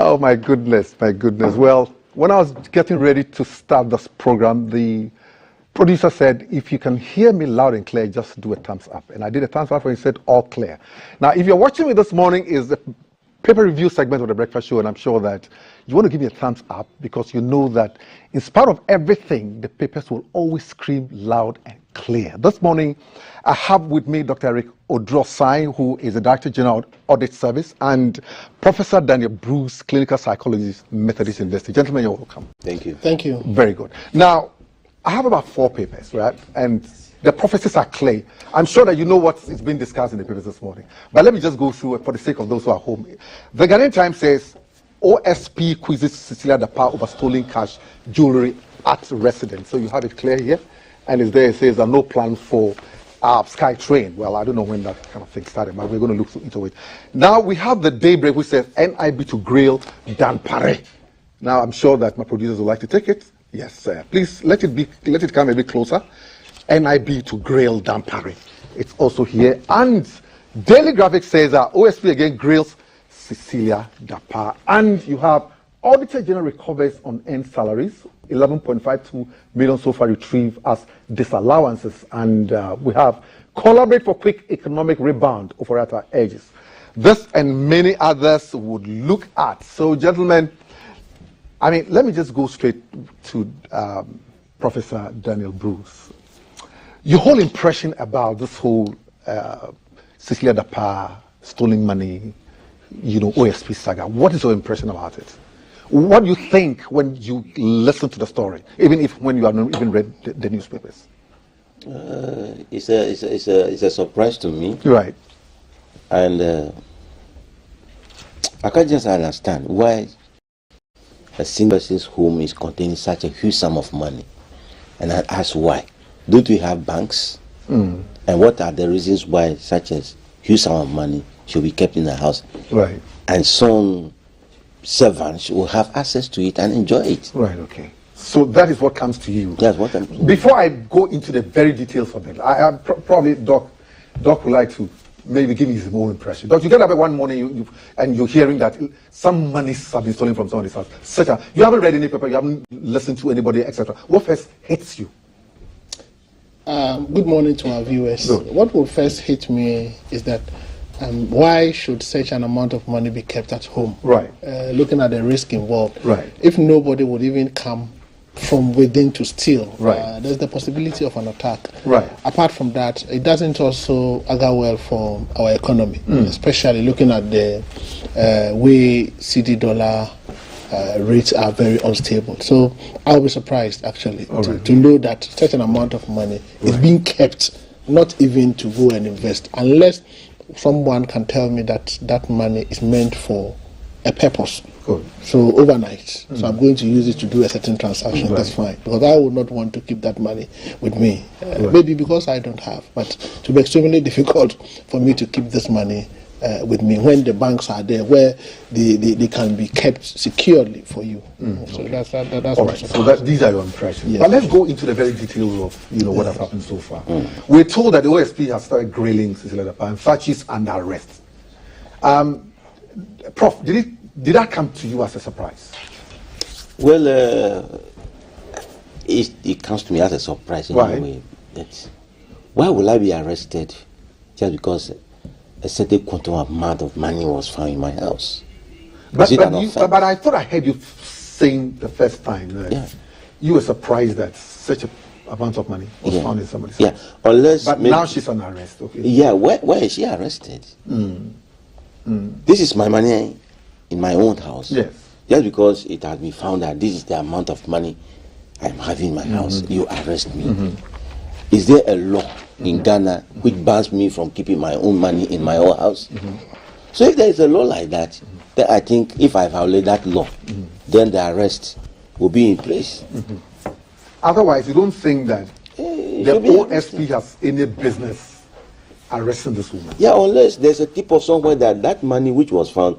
Oh, my goodness, my goodness. Well, when I was getting ready to start this program, the producer said, if you can hear me loud and clear, just do a thumbs up. And I did a thumbs up and he said, all clear. Now, if you're watching me this morning, is the paper review segment of the Breakfast Show, and I'm sure that you want to give me a thumbs up because you know that in spite of everything, the papers will always scream loud and clear. This morning, I have with me Dr. Eric Odrosai, who is the Director General Audit Service, and Professor Daniel Bruce, Clinical Psychologist, Methodist University. Gentlemen, you're welcome. Thank you. Thank you. Very good. Now, I have about 4 papers, right? And the prophecies are clear. I'm sure that you know what is being discussed in the papers this morning. But let me just go through it for the sake of those who are home. The Ghanaian Times says, OSP quizzes Cecilia Dapaah over stolen cash, jewelry at residence. So you have it clear here. And it's there, it says, no plan for Sky Train. Well, I don't know when that kind of thing started, but we're going to look into it. Now we have the Daybreak, which says, NIB to grill Dan Pare. Now I'm sure that my producers would like to take it. Yes, sir. Please let it come a bit closer. NIB to grill Dan Pare. It's also here. And Daily Graphic says that OSP again grills Cecilia Dapaah. And you have Auditor General recovers on earned salaries, 11.52 million so far retrieved as disallowances. And we have collaborate for quick economic rebound, Oforiatta urges. This and many others would look at. So, gentlemen, I mean, let me just go straight to Professor Daniel Bruce. Your whole impression about this whole Cecilia Dapaah, stolen money, OSP saga, what is your impression about it? What do you think when you listen to the story, even if when you have not even read the newspapers? It's a surprise to me. Right. And I can't just understand why a single person's home is containing such a huge sum of money. And I ask why. Don't we have banks? And what are the reasons why such a huge sum of money should be kept in the house? Right. And some servants will have access to it and enjoy it. Right, okay. So that is what comes to you. That's what I'm... Before I go into the very details of it, I probably, Doc would like to maybe give me his own impression. Doc, you get up one morning and you're hearing that some money have been stolen from somebody's house. You haven't read any paper, you haven't listened to anybody, etc. What first hits you? Good morning to our viewers. Good. What will first hit me is that why should such an amount of money be kept at home? Right. Looking at the risk involved. Right. If nobody would even come from within to steal, right, there's the possibility of an attack. Right. Apart from that, it doesn't also augur well for our economy, especially looking at the way CD dollar rates are very unstable. So I'll be surprised actually to know that such an amount of money is being kept, not even to go and invest, unless someone can tell me that that money is meant for a purpose. Good. So overnight. So I'm going to use it to do a certain transaction. That's fine. Because I would not want to keep that money with me. Maybe because I don't have. But it will be extremely difficult for me to keep this money with me when the banks are there, where they can be kept securely for you. So that's all right. So these are your impressions. Yes. But let's go into the very details of what has happened so far. We're told that the OSP has started grilling Cecilia Dapaah. In fact, she's under arrest. Prof, did that come to you as a surprise? Well, it comes to me as a surprise in a way. Why will I be arrested just because a certain quantum amount of money was found in my house? But I thought I heard you saying the first time that you were surprised that such an amount of money was found in somebody's house. But now she's on arrest. Okay. Yeah, where is she arrested? This is my money in my own house. Yes. Just because it has been found that this is the amount of money I'm having in my house, you arrest me. Is there a law in Ghana which bans me from keeping my own money in my own house? So if there is a law like that, then I think if I violate that law, then the arrest will be in place. Otherwise, you don't think that the OSP has any business arresting this woman? Yeah, unless there's a tip of somewhere that money which was found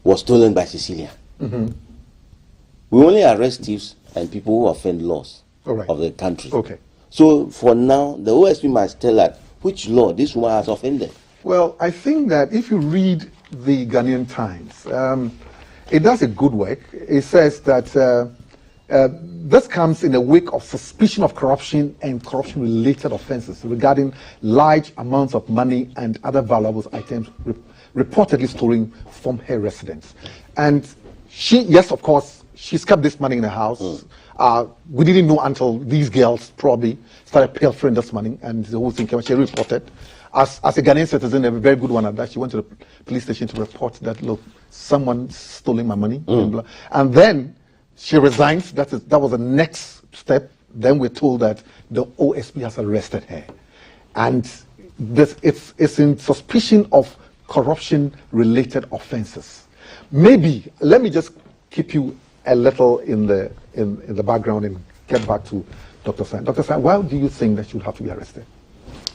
was stolen by Cecilia. We only arrest thieves and people who offend laws of the country. Okay. So for now, the OSP must tell us which law this woman has offended. Well, I think that if you read the Ghanaian Times, it does a good work. It says that this comes in the wake of suspicion of corruption and corruption-related offences regarding large amounts of money and other valuable items reportedly stolen from her residence. And she, yes, of course, she's kept this money in her house. We didn't know until these girls probably started pilfering this money, and the whole thing came. She reported. As a Ghanaian citizen, a very good one at that, she went to the police station to report that, look, someone's stolen my money. And then she resigned. That was the next step. Then we're told that the OSP has arrested her. And it's in suspicion of corruption-related offenses. Maybe, let me just keep you a little in the background and get back to Dr. San. Dr. San, why do you think that she would have to be arrested?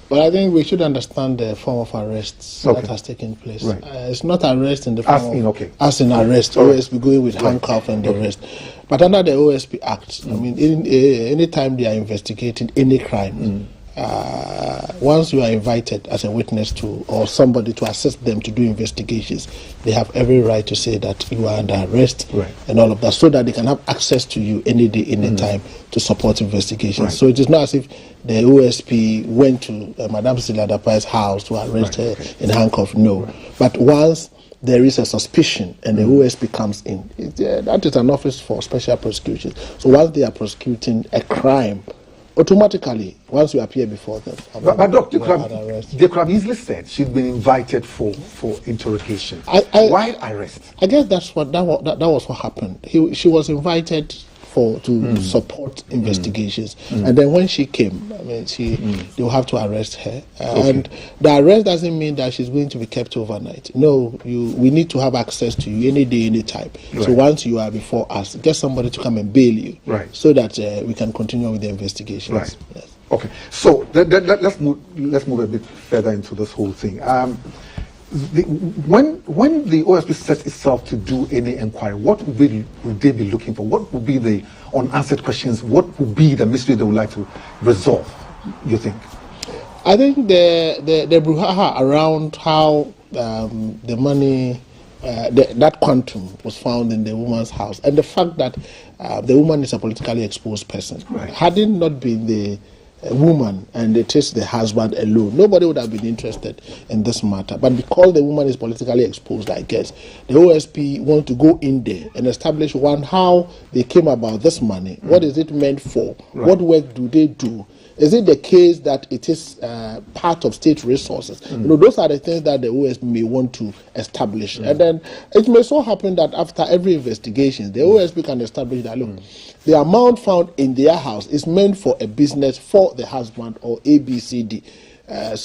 Well, I think we should understand the form of arrests that has taken place. Right. It's not arrest in the form as in arrest, OSP going with handcuff and the rest. But under the OSP Act, I mean, any time they are investigating any crime, once you are invited as a witness to or somebody to assist them to do investigations, they have every right to say that you are under arrest and all of that, so that they can have access to you any day, any time to support investigations. So it is not as if the OSP went to Madame Sila Dapa's house to arrest her in handcuffs. No. But once there is a suspicion and the OSP comes in, that is an office for special prosecution. So once they are prosecuting a crime, automatically, once you appear before them. But Doctor, they could have easily said she'd been invited for interrogation. Why arrest? I guess that was what happened. She was invited to support investigations, and then when she came, I mean, they will have to arrest her. And the arrest doesn't mean that she's going to be kept overnight. No, we need to have access to you any day, any time. So once you are before us, get somebody to come and bail you, so that we can continue with the investigations. Yes. Okay, so let's move a bit further into this whole thing. When the OSP sets itself to do any inquiry, what would they be looking for? What would be the unanswered questions? What would be the mystery they would like to resolve, you think? I think the brouhaha around how the money, that quantum was found in the woman's house, and the fact that the woman is a politically exposed person. Had it not been the woman and it is the husband alone, nobody would have been interested in this matter. But because the woman is politically exposed, I guess, the OSP want to go in there and establish, one, how they came about this money, what is it meant for, what work do they do, is it the case that it is part of state resources? You know, those are the things that the OSP may want to establish. And then it may so happen that after every investigation, the OSP can establish that, look, the amount found in their house is meant for a business for the husband or ABCD. I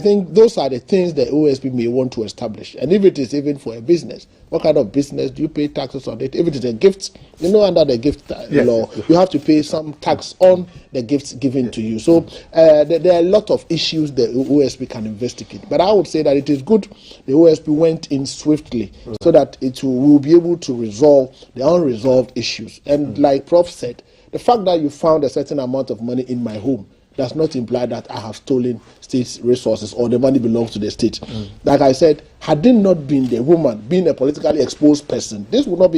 think those are the things the OSP may want to establish. And if it is even for a business, what kind of business do you pay taxes on it? If it is a gift, under the gift law, you have to pay some tax on the gifts given to you. So there are a lot of issues the OSP can investigate. But I would say that it is good the OSP went in swiftly so that we will be able to resolve the unresolved issues. And like Prof said, the fact that you found a certain amount of money in my home does not imply that I have stolen state resources or the money belongs to the state. Like I said, had it not been the woman being a politically exposed person, this would not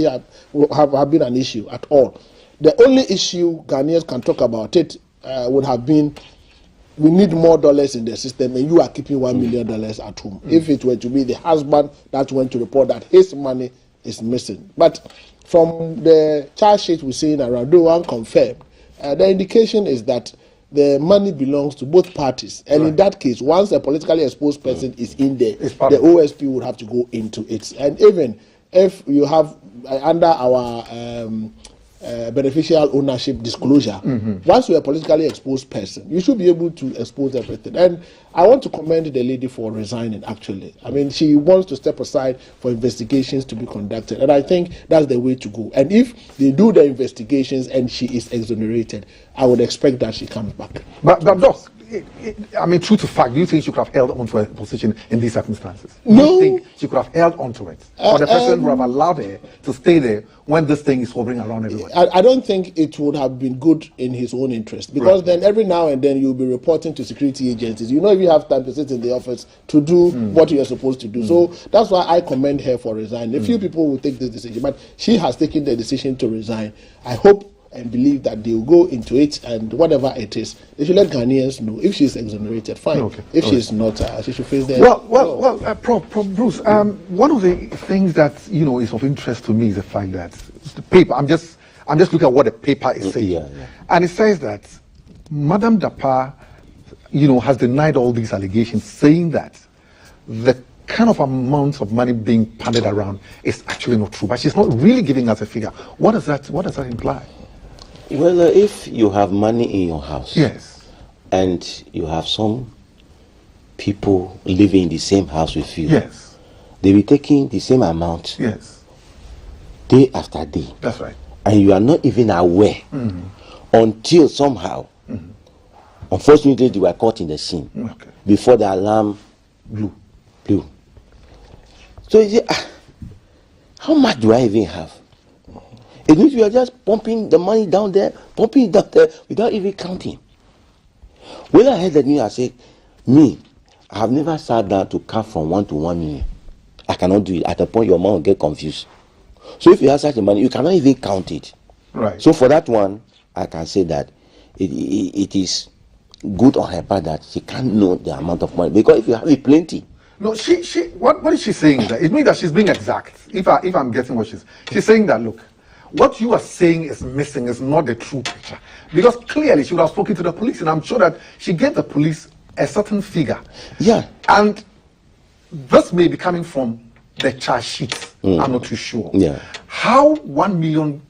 have been an issue at all. The only issue Ghanaians can talk about it would have been, we need more dollars in the system and you are keeping $1 million at home. If it were to be the husband that went to report that his money is missing. But from the charge sheet we're seeing around, though unconfirmed, the indication is that the money belongs to both parties. And in that case, once a politically exposed person is in there, the OSP would have to go into it. And even if you have, under our beneficial ownership disclosure, once you're a politically exposed person, you should be able to expose everything. And I want to commend the lady for resigning, actually. I mean, she wants to step aside for investigations to be conducted. And I think that's the way to go. And if they do the investigations and she is exonerated, I would expect that she comes back. But Doc, I mean, true to fact, do you think she could have held onto her position in these circumstances? No. Do you think she could have held onto it? Or the president would have allowed her to stay there when this thing is hovering around everyone? I don't think it would have been good in his own interest, because then every now and then you'll be reporting to security agencies. You know, if you have time to sit in the office to do what you're supposed to do. So that's why I commend her for resigning. A few people will take this decision, but she has taken the decision to resign. I hope and believe that they will go into it, and whatever it is, they should let Ghanaians know. If she's exonerated, fine. Okay. If she's not, she should face the... Prof. Bruce, one of the things that, you know, is of interest to me is the fact that the paper, I'm just looking at what the paper is saying. And it says that Madam Dapaah, you know, has denied all these allegations, saying that the kind of amounts of money being panded around is actually not true. But she's not really giving us a figure. What does that imply? Well, if you have money in your house, yes, and you have some people living in the same house with you, yes, they will be taking the same amount, yes, day after day. That's right. And you are not even aware until somehow, unfortunately, they were caught in the scene before the alarm blew. So you say, how much do I even have? It means we are just pumping the money down there, pumping it down there without even counting. When I heard that news, I said, I have never sat down to count from 1 to 1 million. I cannot do it. At a point, your mind will get confused. So if you have such a money, you cannot even count it. Right. So for that one, I can say that it is good on her part that she can't know the amount of money, because if you have it plenty. No, what is she saying is that it means that she's being exact. If I'm getting what she's saying that, look, what you are saying is missing is not the true picture, because clearly she would have spoken to the police, and I'm sure that she gave the police a certain figure. Yeah. And this may be coming from the charge sheets. I'm not too sure. Yeah. How $1 million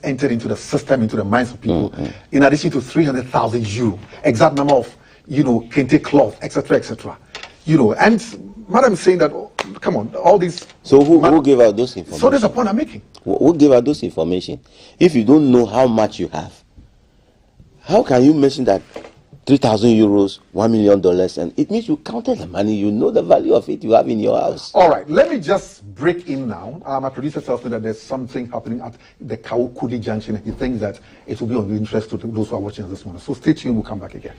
entered into the system, into the minds of people, in addition to 300,000 euro, exact number of, you know, kente cloth, etc., you know, and Madam is saying that, oh, come on, all these... So who gave out those information? So there's a point I'm making. Who gave out those information? If you don't know how much you have, how can you mention that 3,000 euros, $1 million, and it means you counted the money, you know the value of it you have in your house. All right, let me just break in now. My producer tells me that there's something happening at the Kawo-Kudi junction, and he thinks that it will be of interest to those who are watching this morning. So stay tuned, we'll come back again.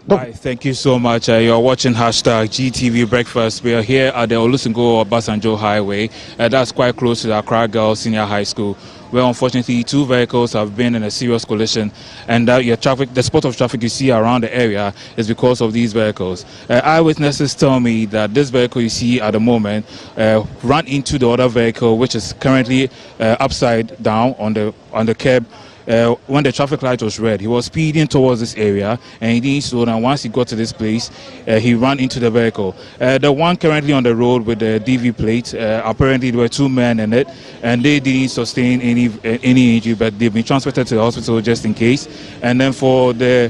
Hi, thank you so much. You're watching #GTV Breakfast. We are here at the Olusegun Obasanjo Highway. That's quite close to the Accra Girls Senior High School, where unfortunately 2 vehicles have been in a serious collision, and the spot of traffic you see around the area is because of these vehicles. Eyewitnesses tell me that this vehicle you see at the moment ran into the other vehicle, which is currently upside down on the curb. When the traffic light was red, he was speeding towards this area, and he didn't slow down. Once he got to this place, he ran into the vehicle. The one currently on the road with the DV plate, apparently there were 2 men in it, and they didn't sustain any injury, but they've been transported to the hospital just in case. And then for the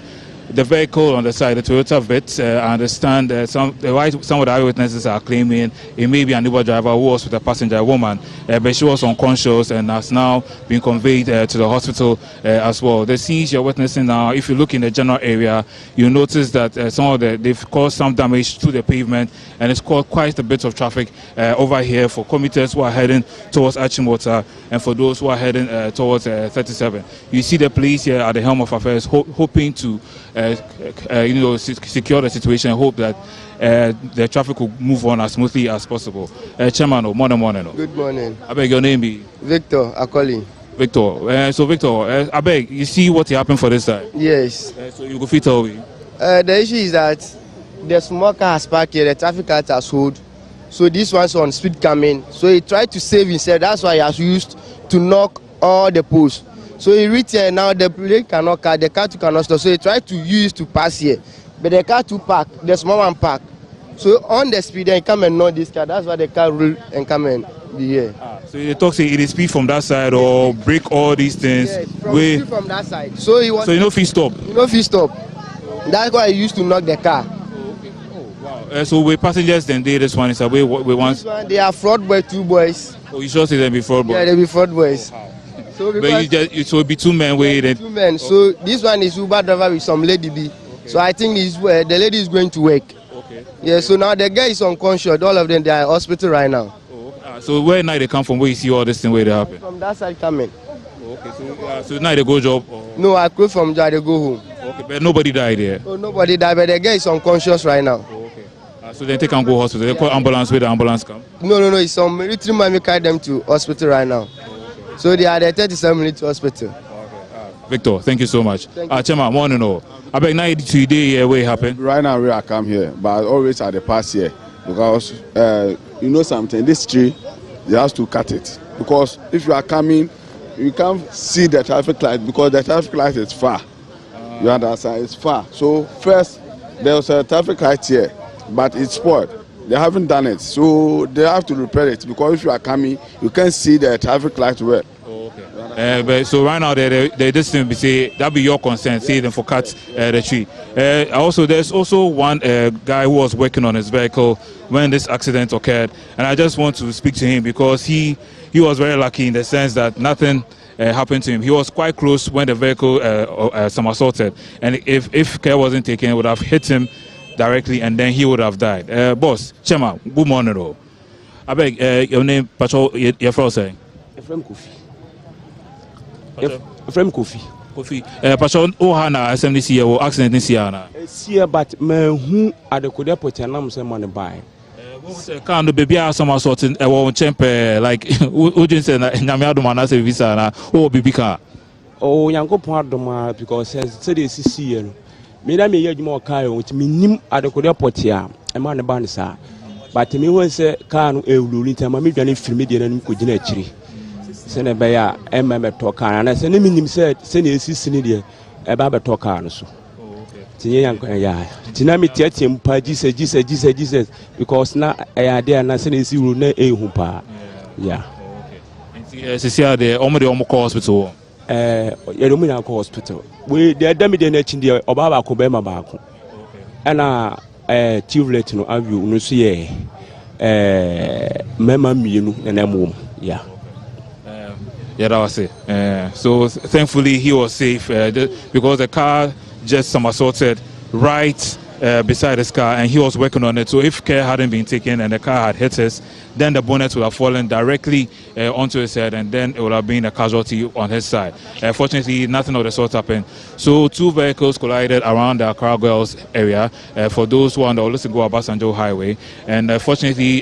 vehicle on the side, the Toyota Vitz, I understand some of the eyewitnesses are claiming it may be an Uber driver who was with a passenger woman, but she was unconscious and has now been conveyed to the hospital as well. The scenes you're witnessing now, if you look in the general area, you notice that they've caused some damage to the pavement, and it's caused quite a bit of traffic over here for commuters who are heading towards Achimota and for those who are heading towards 37. You see the police here at the helm of affairs hoping to secure the situation and hope that the traffic will move on as smoothly as possible. Chairman, morning. Good morning. I beg your name be? Victor Akoli. Victor. So Victor, I beg, you see what happened for this time? Yes. So you go fit tell me. The issue is that the small car has parked here, the traffic light has hold. So this one's on speed coming. So he tried to save himself. That's why he has used to knock all the posts. So he reached here now, the brake cannot car, the car too cannot stop. So he tried to use to pass here. But the car too park, the small one park. So on the speed, then he come and knock this car. That's why the car roll and come and be here. So you talk say it is speed from that side or break all these things. Yes, from that side. So he was. So you know if he stop. You know if he stop. That's why he used to knock the car. So with passengers, then this one is away. We want. This one, they are fraud boy, 2 boys. Oh, you sure say them be fraud boy? Yeah, they be fraud boys. So But so it be 2 men waiting. 2 men. So this one is Uber driver with some lady B. So I think this where the lady is going to work. Okay. Yeah. So now the guy is unconscious. All of them they are in hospital right now. So where now they come from? Where you see all this thing where they happen? From that side coming. Okay. So now they go job. No, I quit from there. They go home. Okay, but nobody died there. Oh, nobody died, but the guy is unconscious right now. Okay. So then they can go hospital. They call ambulance where the ambulance come. No. It's some military man. We carry them to hospital right now. So they are there 37 minutes to hospital. Victor, thank you so much. Chema, morning no. I beg now today where it happened. Right now where I come here, but always at the past here because you know something. This tree, they have to cut it because if you are coming, you can't see the traffic light because the traffic light is far. You understand? It's far. So first there was a traffic light here, but it's spoiled. They haven't done it, so they have to repair it because if you are coming, you can't see the traffic light well. But so right now, they this thing be say that be your concern. See them for cut the tree. Also, there's also one guy who was working on his vehicle when this accident occurred, and I just want to speak to him because he was very lucky in the sense that nothing happened to him. He was quite close when the vehicle somersaulted, and if care wasn't taken, it would have hit him directly, and then he would have died. Boss, Chema, good morning. I beg your name, Patrol, your first saying. Ephraim Kofi. Kofi. Patrol, Ohana, SMDC, or accident in Siana. See, but man, who are the Kodepot and I'm saying money buy. Can't baby are somersaulting a won't champer like Ujin said, Namiadumana visa or Bibica. Oh, Yanko Pardoma, because says they see. Me me yɛ more car which me nim adekode potia e ma ne ba ne sa but me won say car no ewuru ntama me dwane firi me de nanim ko gina akiri se ne be ya e ma me to car na se ne me nim se ne esisi ne de e ba be to car no so tinye yanko ya tina me tiatie mpa Jesus because na e ya de na se ne esi wuru na e hu pa yeah se sia de omo hospital yɛde mu nyakɔ hospital we de adami de na chi de oba ba ko be ma ba ko ɛna tivlet no avio no so yɛ mema mienu na mu yeah that was it. So thankfully he was safe because the car just somersaulted right beside his car and he was working on it. So if care hadn't been taken and the car had hit us, then the bonnet would have fallen directly onto his head and then it would have been a casualty on his side. Fortunately, nothing of the sort happened. So 2 vehicles collided around the Accra Girls area for those who are on the Olusegun Obasanjo Highway. And fortunately,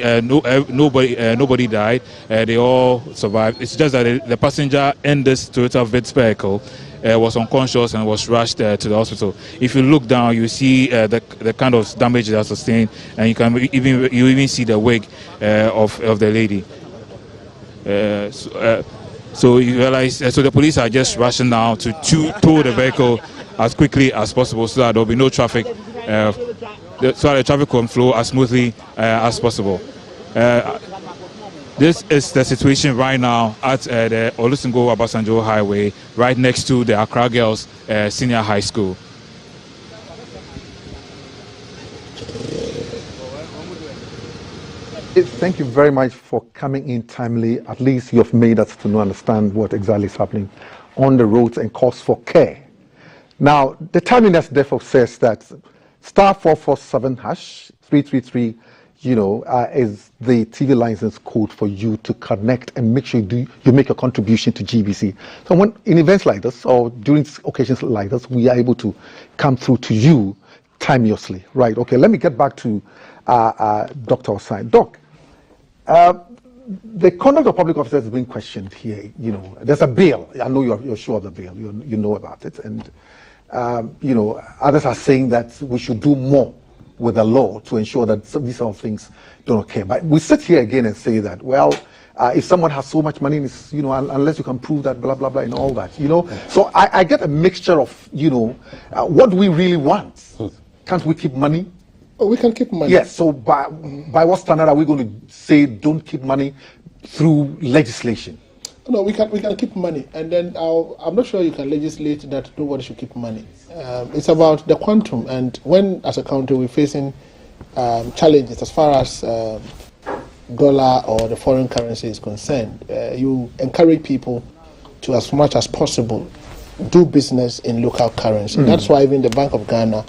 nobody died. They all survived. It's just that the passenger in this Toyota Vitz vehicle was unconscious and was rushed to the hospital. If you look down, you see the kind of damage that sustained, and you can even see the wig of the lady. So you realize, so the police are just rushing now to tow the vehicle as quickly as possible so that there will be no traffic, so that the traffic can flow as smoothly as possible. This is the situation right now at the Olusegun Obasanjo Highway, right next to the Accra Girls Senior High School. Thank you very much for coming in timely. At least you have made us to understand what exactly is happening on the roads and calls for care. Now, the timeliness therefore says that *447# 333, is the TV license code for you to connect and make sure you make a contribution to GBC. So when in events like this or during occasions like this, we are able to come through to you timeously, right? Okay, let me get back to Dr. Osai. Doc, the conduct of public officers is being questioned here. There's a bill. I know you're sure of the bill. You know about it, and others are saying that we should do more with the law to ensure that these sort of things don't occur. But we sit here again and say that, if someone has so much money, unless you can prove that, blah, blah, blah, and all that, So I get a mixture of, what do we really want? Can't we keep money? Oh, we can keep money. Yes, so by what standard are we going to say don't keep money through legislation? No, we can keep money, and then I'm not sure you can legislate that nobody should keep money. It's about the quantum, and when as a country we're facing challenges as far as dollar or the foreign currency is concerned. You encourage people to, as much as possible, do business in local currency. That's why even the Bank of Ghana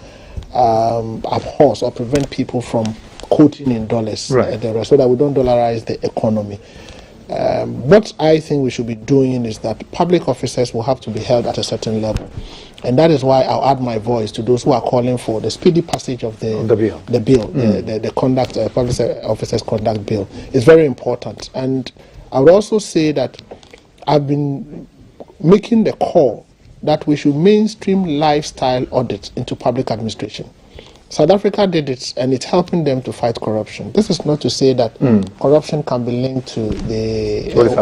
abhors or prevent people from quoting in dollars, so that we don't dollarize the economy. What I think we should be doing is that public officers will have to be held at a certain level. And that is why I'll add my voice to those who are calling for the speedy passage of the bill. The conduct, public officers conduct bill is very important. And I would also say that I've been making the call that we should mainstream lifestyle audits into public administration. South Africa did it, and it's helping them to fight corruption. This is not to say that corruption can be linked to what is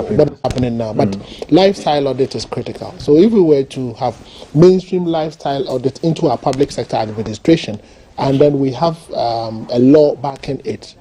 happening now, but lifestyle audit is critical. So if we were to have mainstream lifestyle audit into our public sector administration, and then we have a law backing it,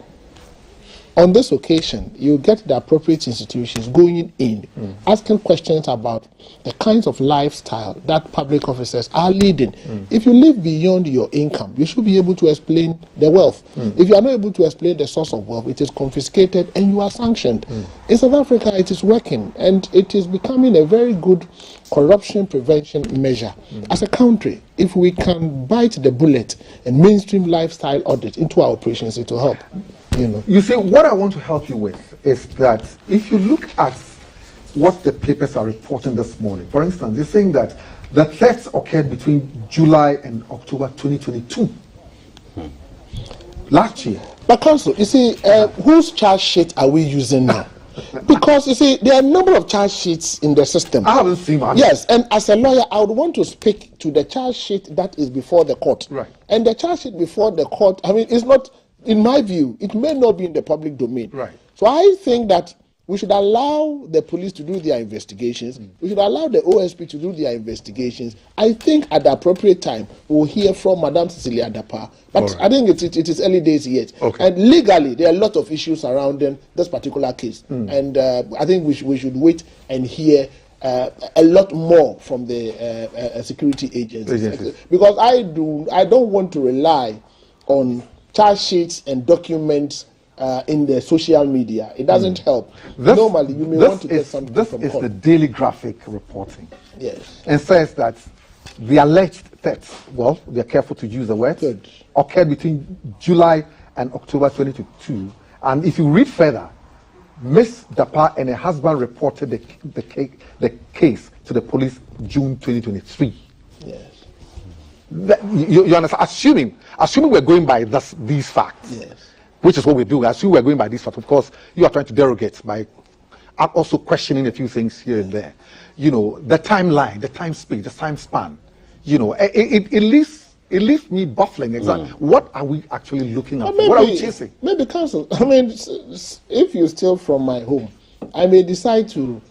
on this occasion, you get the appropriate institutions going in, asking questions about the kinds of lifestyle that public officers are leading. If you live beyond your income, you should be able to explain the wealth. If you are not able to explain the source of wealth, it is confiscated and you are sanctioned. In South Africa, it is working, and it is becoming a very good corruption prevention measure. As a country, if we can bite the bullet and mainstream lifestyle audit into our operations, it will help. You see, what I want to help you with is that if you look at what the papers are reporting this morning, for instance, they're saying that the thefts occurred between July and October 2022. Last year. But Council, you see, whose charge sheet are we using now? Because, you see, there are a number of charge sheets in the system. I haven't seen one. Yes, and as a lawyer, I would want to speak to the charge sheet that is before the court. Right. And the charge sheet before the court, I mean, it's not, in my view, it may not be in the public domain. Right. So I think that we should allow the police to do their investigations. We should allow the OSP to do their investigations. I think at the appropriate time, we'll hear from Madam Cecilia Dapa. But I think it is early days yet. Okay. And legally, there are a lot of issues surrounding this particular case. And I think we should wait and hear a lot more from the security agencies. Because I don't want to rely on charge sheets and documents in the social media. It doesn't help. Normally, you may want to get something from court. This is the Daily Graphic reporting. Yes. And says that the alleged thefts, well, they're careful to use the word, occurred between July and October 2022. And if you read further, Ms. Dapa and her husband reported the case to the police June 2023. Yes. You understand? Assuming we're going by these facts, Yes. which is what we're doing. Assuming we're going by these facts, of course, you are trying to derogate by also questioning a few things here and there. The timeline, the time space, the time span. It leaves me baffling. Exactly. What are we actually looking at? What are we chasing? Maybe, Council, I mean, if you steal from my home, I may decide to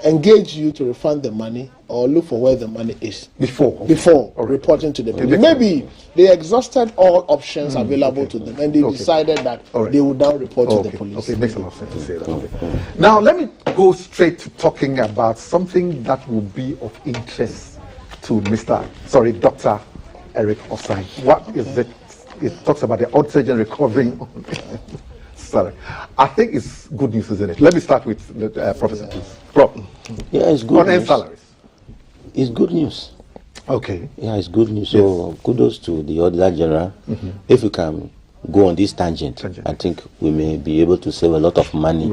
engage you to refund the money or look for where the money is Before reporting to the police. Maybe they exhausted all options available to them, and they decided that they would now report to the police. Okay, it makes a lot of sense to say that. Okay. Now, let me go straight to talking about something that will be of interest to Dr. Eric Osai. What is it? It talks about the odd-surgeon recovering. Sorry. I think it's good news, isn't it? Let me start with the Professor, please. Prof. Yeah, it's good news. On salaries. It's good news. Okay. Yeah, it's good news. So kudos to the Auditor General. If we can go on this tangent, I think we may be able to save a lot of money,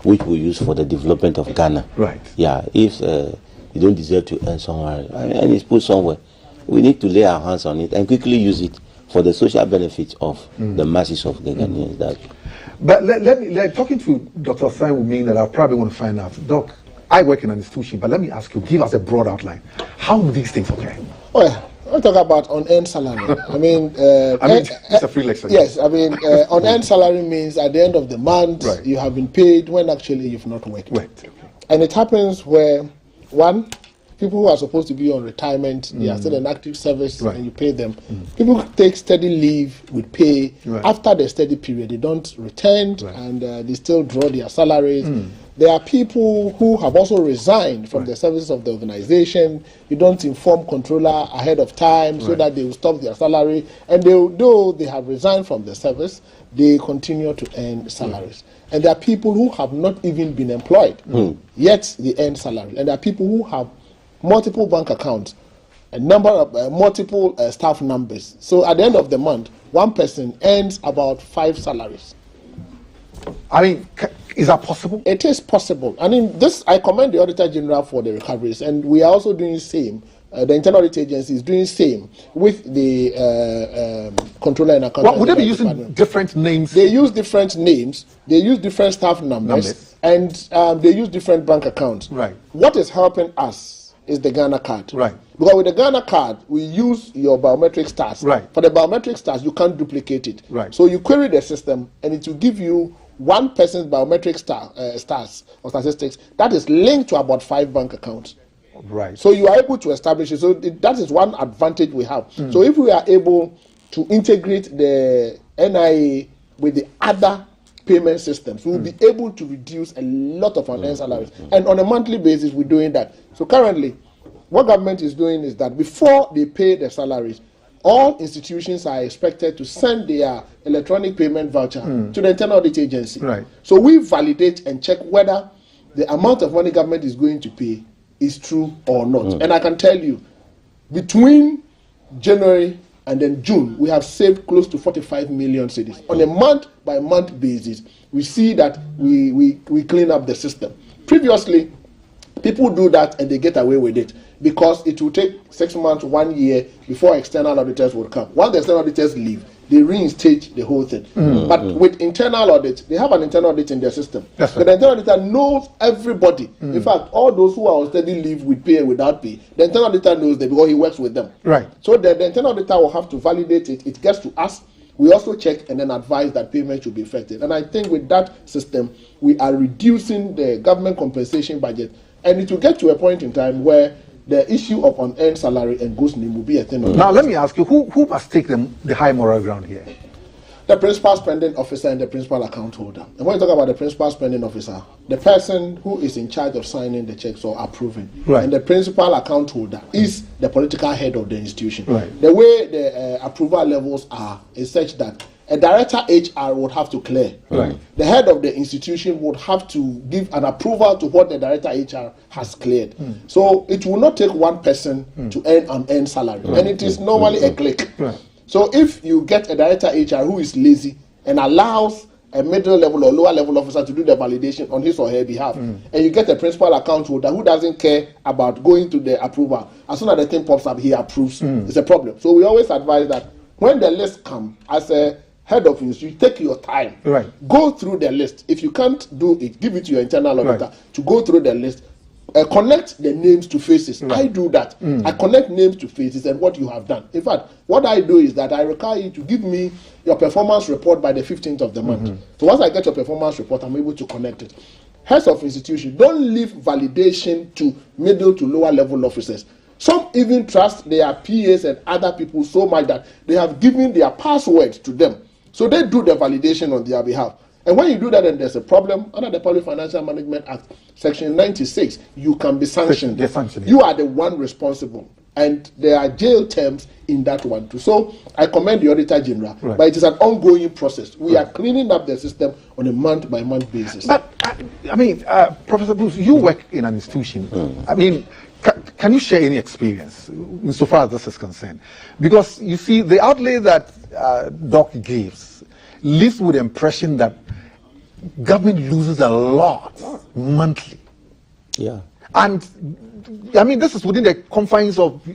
which we use for the development of Ghana. Right. Yeah, if you don't deserve to earn somewhere, and it's put somewhere, we need to lay our hands on it and quickly use it for the social benefit of the masses of the Ghanaians. But let me, talking to Dr. Osai will mean that I probably want to find out, Doc, I work in an institution, but let me ask you, give us a broad outline. How do these things occur? Well, I'll talk about unearned salary. I mean, it's a free lecture. Yes, I mean, unearned salary means at the end of the month, you have been paid when actually you've not worked. And it happens where, one, people who are supposed to be on retirement, they are still in active service, and you pay them. People take steady leave with pay. After the steady period, they don't return, and they still draw their salaries. There are people who have also resigned from the services of the organization. You don't inform controller ahead of time so that they will stop their salary. And though they have resigned from the service, they continue to earn salaries. And there are people who have not even been employed, yet they earn salary. And there are people who have multiple bank accounts, a number of multiple staff numbers. So at the end of the month, one person earns about 5 salaries. I mean, is that possible? It is possible. I mean, I commend the Auditor General for the recoveries, and we are also doing the same. The Internal Audit Agency is doing the same with the Controller and Accountant. Well, would they be using different names? They use different names, they use different staff numbers. And they use different bank accounts. Right. What is helping us is the Ghana card. Right. Because with the Ghana card, we use your biometric stars. Right. For the biometric stars, you can't duplicate it. Right. So you query the system, and it will give you one person's biometric stars or statistics that is linked to about 5 bank accounts. Right. So you are able to establish it. So that is one advantage we have. So if we are able to integrate the NIA with the other payment systems, we will be able to reduce a lot of unearned salaries. And on a monthly basis, we're doing that. So currently, what government is doing is that before they pay the salaries, all institutions are expected to send their electronic payment voucher to the Internal Audit Agency. Right. So we validate and check whether the amount of money government is going to pay is true or not. And I can tell you, between January and then June, we have saved close to 45 million cedis. On a month-by-month basis, we see that we clean up the system. Previously, people do that and they get away with it because it will take 6 months, 1 year before external auditors will come. Once the external auditors leave, they reinstate the whole thing. But with internal audit, they have an internal audit in their system. That's right. So the internal auditor knows everybody. In fact, all those who are on steady leave with pay and without pay, the internal auditor knows them because he works with them. Right. So the internal auditor will have to validate it. It gets to us. We also check and then advise that payment should be effective. And I think with that system, we are reducing the government compensation budget. And it will get to a point in time where the issue of unearned salary and ghost name will be a thing. Now, let me ask you, who must take the high moral ground here? The principal spending officer and the principal account holder. And when you talk about the principal spending officer, the person who is in charge of signing the checks or approving, Right. and the principal account holder is the political head of the institution. Right. The way the approval levels are is such that a director HR would have to clear. Right. The head of the institution would have to give an approval to what the director HR has cleared. So it will not take one person to earn an earned salary. And it is normally a click. Right. So if you get a director HR who is lazy and allows a middle level or lower level officer to do the validation on his or her behalf, and you get a principal account holder who doesn't care about going to the approval, as soon as the thing pops up, he approves. It's a problem. So we always advise that when the list comes, as a head of institution, take your time. Right. Go through the list. If you can't do it, give it to your internal auditor Right. to go through the list. Connect the names to faces. I do that. I connect names to faces and what you have done. In fact, what I do is that I require you to give me your performance report by the 15th of the month. So once I get your performance report, I'm able to connect it. Heads of institution, don't leave validation to middle to lower level officers. Some even trust their PAs and other people so much that they have given their password to them. So they do the validation on their behalf. And when you do that and there's a problem, under the Public Financial Management Act, Section 96, you can be sanctioned. They're sanctioned. You are the one responsible. And there are jail terms in that one too. So I commend the Auditor General, Right. but it is an ongoing process. We are cleaning up the system on a month-by-month basis. But, I mean, Professor Bruce, you work in an institution. I mean, can you share any experience insofar as this is concerned? Because, you see, the outlay that Doc gives leaves with the impression that government loses a lot monthly. Yeah. And, I mean, this is within the confines of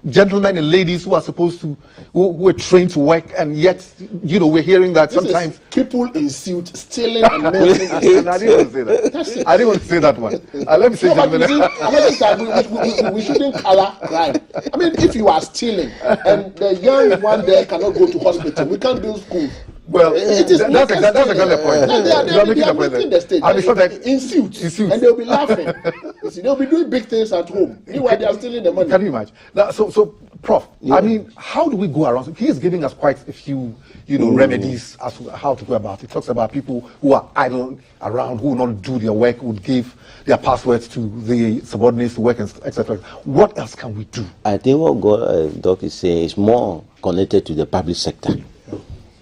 gentlemen and ladies who are supposed to, who are trained to work, and yet, you know, we're hearing that This sometimes. is people in suits stealing and melting. And I didn't want to say that. That's it. I didn't want to say that one. Let me say, No, but you gentlemen. see, we shouldn't color crime. I mean, if you are stealing and the young one there cannot go to hospital, we can't build schools. Well, It is that's a valid point. No, You are they making are a point making there. the stage And it's not that in suits, in suits. and they'll be laughing. You see, they'll be doing big things at home. Meanwhile, they are stealing the money. Can you imagine? Now, so Prof, I mean, how do we go around? He is giving us quite a few, remedies as to how to go about it. He talks about people who are idle around, who will not do their work, who would give their passwords to the subordinates to work, etc. What else can we do? I think what Doc is saying is more connected to the public sector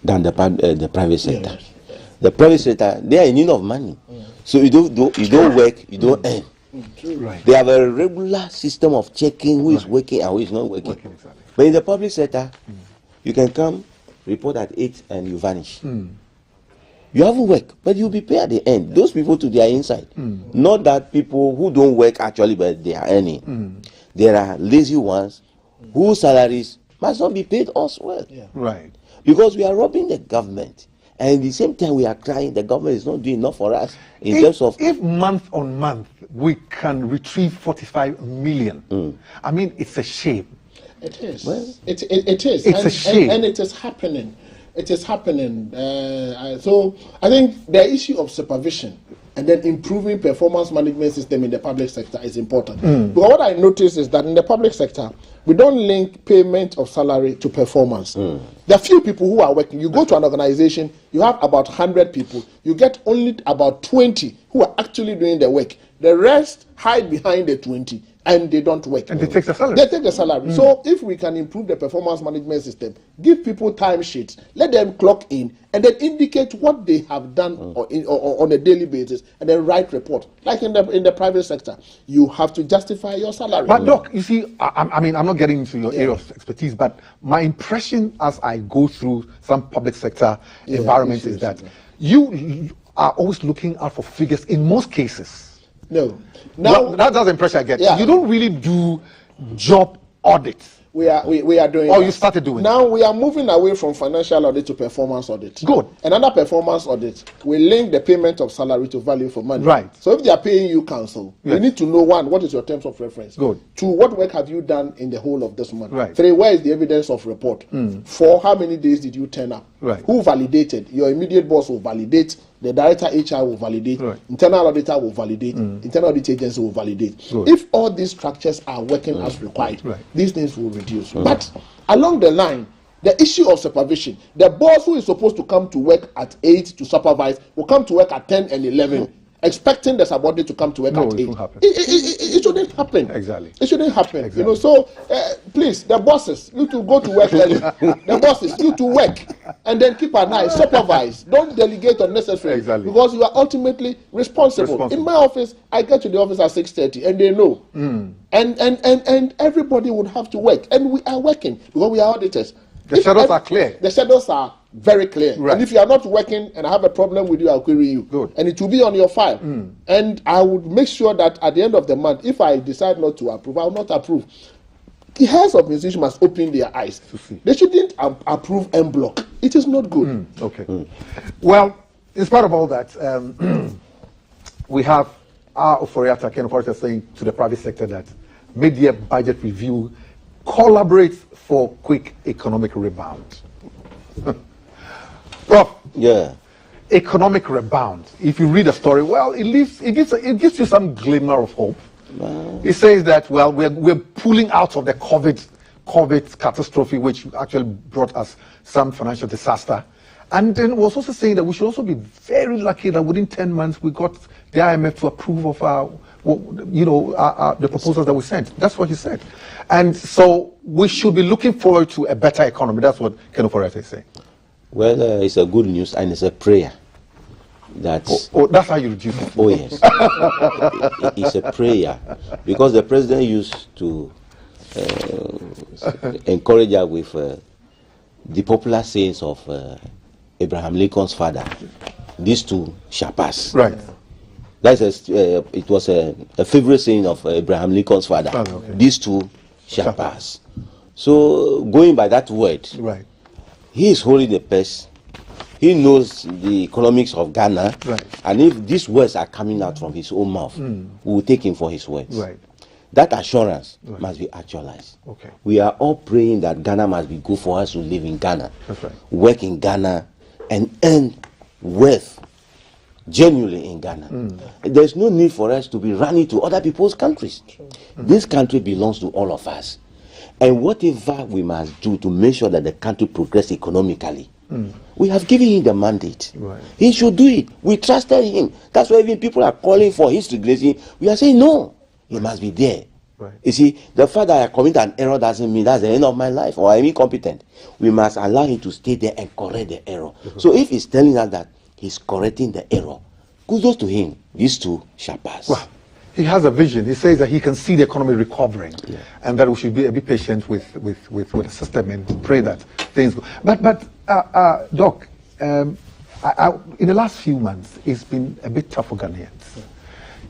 than the private sector. Yes. The private sector, they are in need of money. So you don't work, you don't earn. Right. They have a regular system of checking who is working and who is not working. Exactly. But in the public sector, you can come, report at 8 and you vanish. You haven't worked, but you'll be paid at the end. Those people to their inside. Not that people who don't work actually, but they are earning. There are lazy ones whose salaries must not be paid as well. Right. Because we are robbing the government. And at the same time, we are crying the government is not doing enough for us in terms of. If month on month we can retrieve 45 million, I mean, it's a shame. It is. Well, it is. It's a shame. And it is happening. It is happening. So I think the issue of supervision and then improving performance management system in the public sector is important. But what I noticed is that in the public sector, we don't link payment of salary to performance. There are few people who are working. You go to an organization, you have about 100 people. You get only about 20 who are actually doing the work. The rest hide behind the 20 and they don't work. And they take the salary. They take the salary. So if we can improve the performance management system, give people time sheets, let them clock in, and then indicate what they have done on a daily basis, and then write report. Like in the private sector, you have to justify your salary. But Doc, you see, I mean, I'm not getting into your area of expertise, but my impression as I go through some public sector environments is that you are always looking out for figures in most cases. No. Now, that's the impression I get. Yeah. You don't really do job audits. We are doing. Oh, that. you started doing Now we are moving away from financial audit to performance audit. Good. Another performance audit, we link the payment of salary to value for money. Right. So if they are paying you counsel, you Yes. need to know, one, what is your terms of reference? Good. Two, what work have you done in the whole of this month? Right. Three, where is the evidence of report? Four, how many days did you turn up? Right. Who validated? Your immediate boss will validate. The director HR will validate. Right. Internal auditor will validate. Internal audit agency will validate. Good. If all these structures are working as required, Right. these things will reduce. But along the line, the issue of supervision, the boss who is supposed to come to work at 8 to supervise will come to work at 10 and 11, expecting the subordinate to come to work No, at it 8. won't happen. It shouldn't happen. Exactly. It shouldn't happen. Exactly. You know, so please, the bosses, you to go to work early. The bosses, you to work and then keep an eye, supervise. Don't delegate unnecessarily. Exactly. Because you are ultimately responsible. In my office, I get to the office at 6:30 and they know. And everybody would have to work. And we are working because we are auditors. The schedules are clear. The schedules are very clear. Right. And if you are not working and I have a problem with you, I'll query you. Good. And it will be on your file. And I would make sure that at the end of the month, if I decide not to approve, I will not approve. The heads of institutions must open their eyes. see. They shouldn't approve en bloc. It is not good. Okay. Well, in spite of all that, we have our Oforiatta Ken Oforiatta saying to the private sector that mid-year budget review collaborates for quick economic rebound. Prof, Yeah. economic rebound. If you read the story, well, it gives you some glimmer of hope. It says that, well, we're pulling out of the COVID catastrophe, which actually brought us some financial disaster. And then was also saying that we should also be very lucky that within 10 months we got the IMF to approve of the proposals that we sent. That's what he said. And so we should be looking forward to a better economy. That's what Ken Oforiatta is saying. Well, it's a good news and it's a prayer. That's That's how you reduce it. Oh yes, it's a prayer because the president used to encourage us with the popular sayings of Abraham Lincoln's father. These two shall pass. Right. It was a favorite saying of Abraham Lincoln's father. Oh, okay. These two shall pass. So going by that word, Right. he is holding the purse. He knows the economics of Ghana. Right. And if these words are coming out from his own mouth, we will take him for his words. Right. That assurance must be actualized. Okay. We are all praying that Ghana must be good for us to live in Ghana, That's right. work in Ghana, and earn wealth genuinely in Ghana. There's no need for us to be running to other people's countries. This country belongs to all of us. And whatever we must do to make sure that the country progresses economically, we have given him the mandate. Right. He should do it. We trusted him. That's why even people are calling for his resignation. We are saying no, he must be there. Right. You see, the fact that I commit an error doesn't mean that's the end of my life or I'm incompetent. We must allow him to stay there and correct the error. So if he's telling us that he's correcting the error, kudos to him. These two shall pass. Well, he has a vision. He says that he can see the economy recovering, and that we should be a bit patient with the system and pray that things go. But Doc, in the last few months, it's been a bit tough for Ghanaians.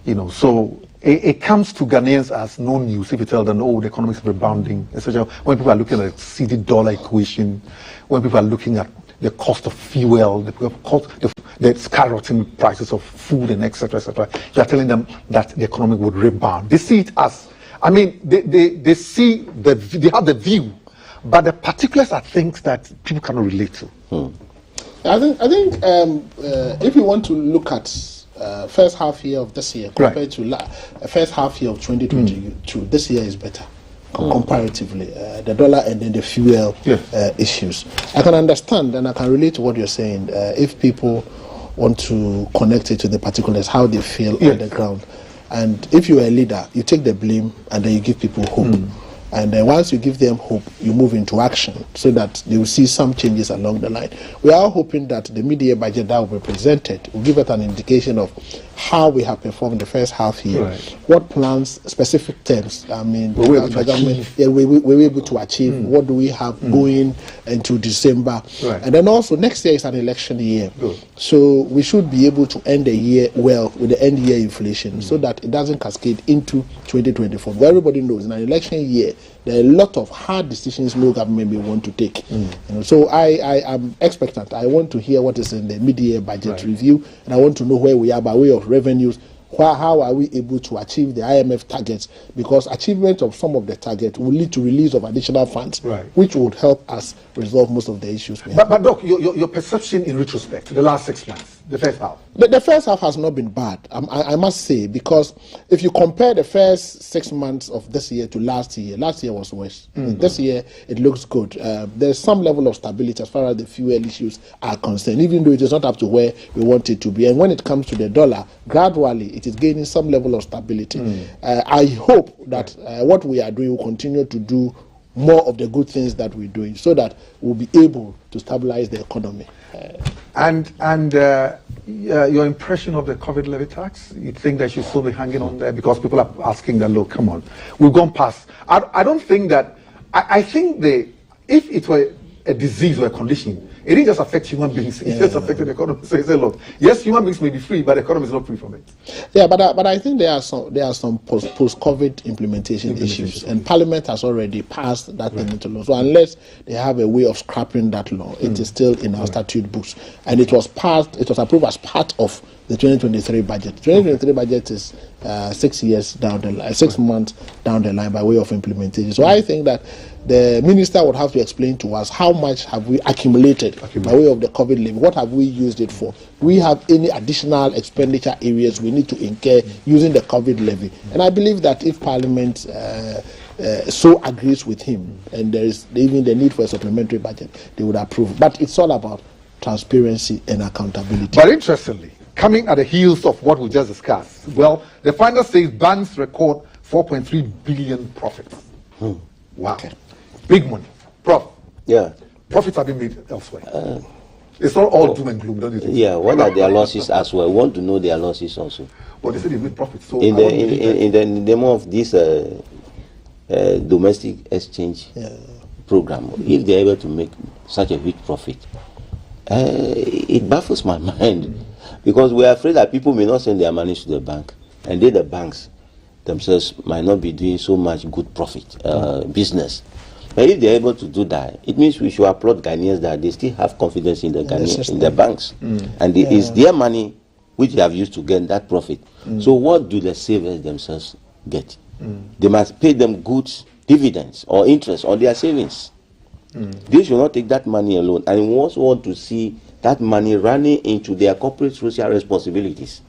You know, so it comes to Ghanaians as no news if you tell them, oh, the economy is rebounding, especially when people are looking at the CD dollar equation, when people are looking at the cost of fuel, the skyrocketing prices of food and etc. You are telling them that the economy would rebound. They see it as, I mean, they see they have the view, but the particulars are things that people cannot relate to. I think if you want to look at first half year of this year compared to first half year of 2022, this year is better. Comparatively, the dollar and then the fuel issues. I can understand and I can relate to what you're saying. If people want to connect it to the particulars, how they feel on the ground. And if you're a leader, you take the blame and then you give people hope. And then once you give them hope, you move into action so that they will see some changes along the line. We are hoping that the mid-year budget that will be presented will give us an indication of how we have performed the first half year, what plans, specific terms, I mean, we were able to achieve, what do we have going into December. And then also next year is an election year. So we should be able to end the year well with the end year inflation so that it doesn't cascade into 2024. But everybody knows in an election year, there are a lot of hard decisions no government may want to take. You know, so I am expectant. I want to hear what is in the mid-year budget review, and I want to know where we are by way of revenues. How are we able to achieve the IMF targets? Because achievement of some of the targets will lead to release of additional funds, which would help us resolve most of the issues we have. But Doc, your perception in retrospect, the last 6 months, the first half? The first half has not been bad, I must say, because if you compare the first 6 months of this year to last year was worse. This year, it looks good. There's some level of stability as far as the fuel issues are concerned, even though it is not up to where we want it to be. And when it comes to the dollar, gradually, it is gaining some level of stability. I hope that what we are doing will continue to do more of the good things that we're doing so that we'll be able to stabilize the economy. And your impression of the COVID levy tax, you think that should still be hanging on there? Because people are asking that, look, come on, we've gone past. I don't think that, I think if it were a disease or a condition, it didn't just affect human beings, it just affected the economy. So he said, look, yes, human beings may be free, but the economy is not free from it. Yeah, but I think there are some post-COVID implementation issues, and Parliament has already passed that thing into law. So unless they have a way of scrapping that law, it is still in our statute books, and it was approved as part of the 2023 budget. 2023 budget is 6 years down the line, 6 months down the line by way of implementation. So I think that the minister would have to explain to us how much have we accumulated by way of the COVID levy. What have we used it for? Do we have any additional expenditure areas we need to incur using the COVID levy? And I believe that if Parliament so agrees with him, and there is even the need for a supplementary budget, they would approve. But it's all about transparency and accountability. But interestingly, coming at the heels of what we just discussed, well, the final says banks record 4.3 billion profits. Wow. Big money. Profits have been made elsewhere. It's not all doom and gloom, don't you think? Yeah, what are their losses as well? We want to know their losses also. Well, they say they made profits. So in the name of this domestic exchange program, if they're able to make such a big profit, it baffles my mind. Because we are afraid that people may not send their money to the bank, and the banks themselves might not be doing so much good profit business. But if they're able to do that, it means we should applaud Ghanaians that they still have confidence in the Ghanaians, in the banks. And it's their money which they have used to get that profit. So what do the savers themselves get? They must pay them good dividends or interest on their savings. They should not take that money alone. And we also want to see that money running into their corporate social responsibilities.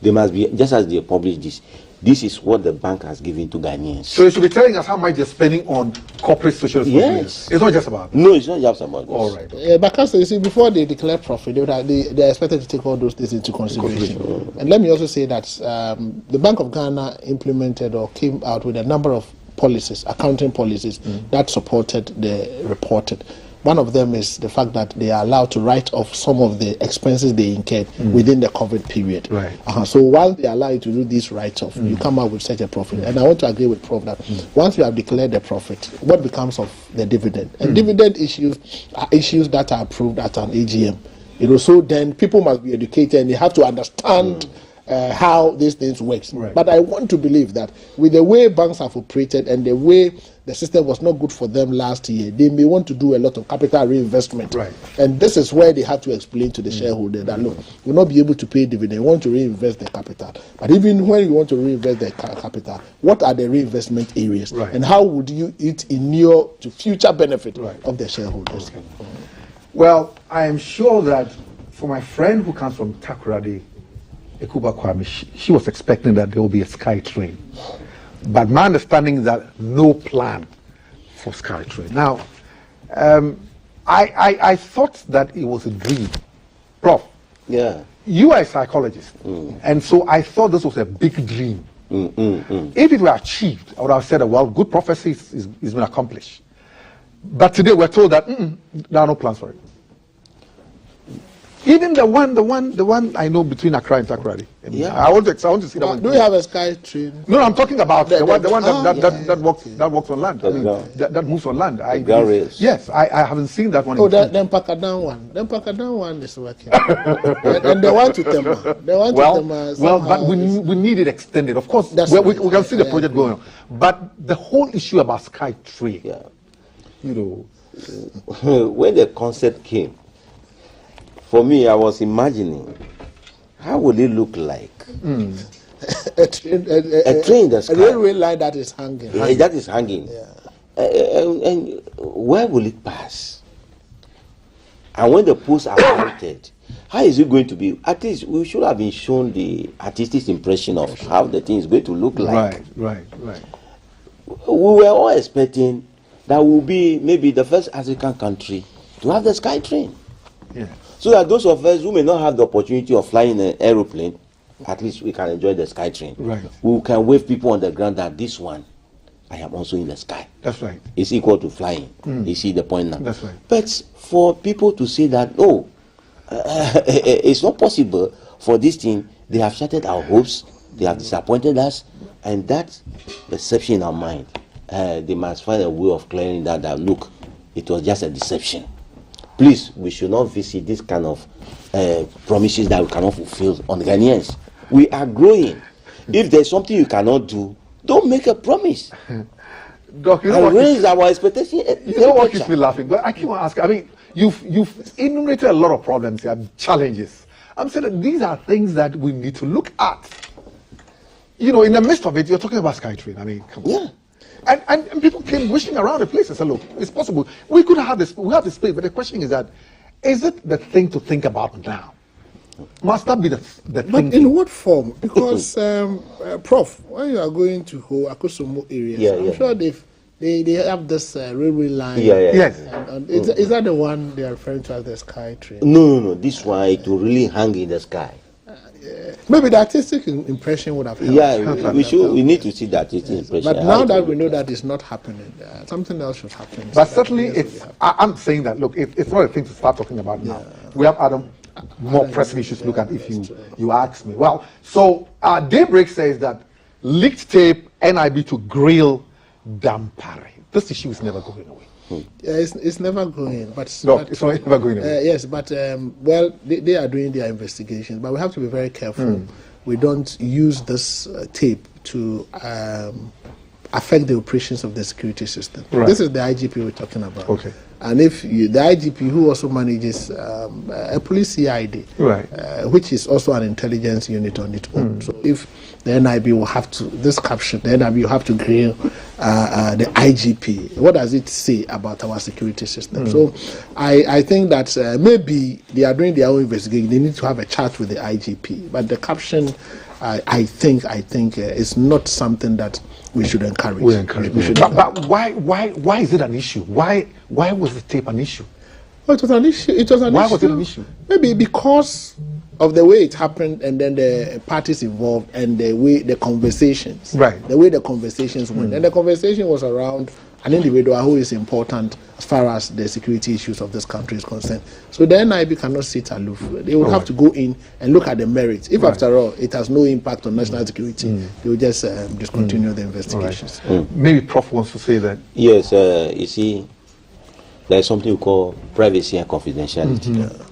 They must be, just as they publish this, this is what the bank has given to Ghanaians. So you should be telling us how much they're spending on corporate social responsibility. Yes. It's not just about. No, it's not just about this. All right. Because you see, before they declare profit, they expected to take all those things into consideration. And let me also say that the Bank of Ghana implemented or came out with a number of policies, accounting policies, that supported the reported. One of them is the fact that they are allowed to write off some of the expenses they incurred within the COVID period. Right. So while they allow you to do this write-off, you come out with such a profit. And I want to agree with Prof that once you have declared the profit, what becomes of the dividend? And dividend issues are issues that are approved at an AGM. So then people must be educated and they have to understand how these things work. Right. But I want to believe that with the way banks have operated and the way the system was not good for them last year, they may want to do a lot of capital reinvestment. Right. And this is where they have to explain to the shareholder that, look, we'll not be able to pay dividend. We want to reinvest the capital. But even when you want to reinvest the capital, what are the reinvestment areas? Right. And how would it inure to future benefit Right. of the shareholders? Okay. Well, I am sure that for my friend who comes from Takoradi, Ekuba Kwame, she was expecting that there will be a sky train. But my understanding is that no plan for sky train. Now, I thought that it was a dream. Prof, Yeah. you are a psychologist, and so I thought this was a big dream. If it were achieved, I would have said, well, good prophecy is been accomplished. But today we're told that there are no plans for it. Even the one I know between Accra and Takoradi. Yeah. I want to see that one. Do we have a sky train? No, I'm talking about the one yeah. that walks on land. I mean, that moves on land. Yes, I haven't seen that one. Oh, then Pakadan one. Then Pakadan one is working. and the one to Tema. The one to Tema. Well, but we need it extended. Of course, we can see the project going on. But the whole issue about Sky Tree, Yeah. When the concept came, for me, I was imagining how would it look like? a train in the sky. A railway line that is hanging. That is hanging. Yeah. And where will it pass? And when the posts are mounted, how is it going to be? At least we should have been shown the artistic impression of how the thing is going to look like. Right. We were all expecting that will be maybe the first African country to have the sky train. Yeah. So that those of us who may not have the opportunity of flying an aeroplane, at least we can enjoy the sky train. Right. We can wave people on the ground that this one, I am also in the sky. That's right. It's equal to flying. You see the point now. That's right. But for people to say that, no, it's not possible for this thing, they have shattered our hopes, they have disappointed us, and that deception in our mind, they must find a way of clearing that look, it was just a deception. Please, we should not visit this kind of promises that we cannot fulfill on the Ghanaians. We are growing. If there's something you cannot do, don't make a promise. Doc, raise our expectation. You know what keeps me laughing? But I keep on asking. I mean, you've enumerated a lot of problems and challenges. I'm saying that these are things that we need to look at. In the midst of it, you're talking about SkyTrain. I mean, come on. Yeah. And people came wishing around the place and said, look, it's possible. We could have this, we have the space, but the question is that, is it the thing to think about now? Must that be the thing? But in what form? Because, Prof, when you are going to Akusumu area, I'm sure they have this railway line. Yes. And is that the one they are referring to as the sky train? No. This one, it will really hang in the sky. Maybe the artistic impression would have helped. Yeah, we need to see that artistic impression. But now that we know that it's not happening, something else should happen. But certainly, I'm saying that, look, it's not a thing to start talking about now. We have more pressing issues to look at if you ask me. Well, so Daybreak says that leaked tape, NIB to grill Dampare. This issue is never going away. Yeah, it's never going. It's not never going away. Yes, but they are doing their investigations. But we have to be very careful. We don't use this tape to affect the operations of the security system. Right. This is the IGP we're talking about. Okay. And if the IGP, who also manages a police CID, right, which is also an intelligence unit on its own. So if the NIB will have to, this caption, the NIB will have to grill the IGP. What does it say about our security system? So I think that maybe they are doing their own investigation. They need to have a chat with the IGP. But the caption, I think is not something that we should encourage. We encourage. But why is it an issue? Why was the tape an issue? Well, it was an issue. Why was it an issue? Maybe because of the way it happened, and then the parties involved, and the way the conversations, right? The way the conversations went, and the conversation was around an individual who is important as far as the security issues of this country is concerned. So the NIB cannot sit aloof. They would have to go in and look at the merits. If after all it has no impact on national security, they will just discontinue the investigations. Maybe Prof wants to say that. Yes, you see, there's something we call privacy and confidentiality.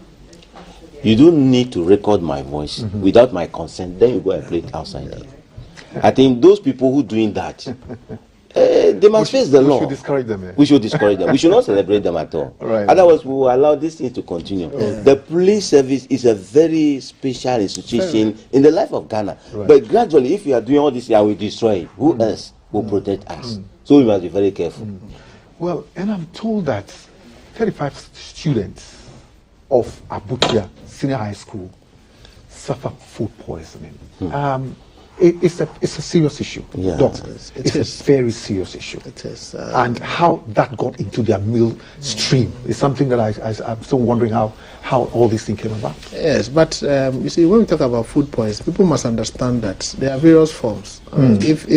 You don't need to record my voice without my consent. Then you go and play it outside. I think those people who doing that, they must face the law. We should discourage them. Yeah. We should discourage them. We should not celebrate them at all. Right. Otherwise, we will allow this thing to continue. The police service is a very special institution in the life of Ghana. But gradually, if we are doing all this and we destroy it, who else will protect us? So we must be very careful. Well, and I'm told that 35 students of Abuja Senior High School suffer food poisoning. It's a serious issue. Yeah, Doc, it's a very serious issue. It is. And how that got into their meal stream is something that I'm still wondering how all this thing came about. Yes, but you see, when we talk about food poisoning, people must understand that there are various forms. If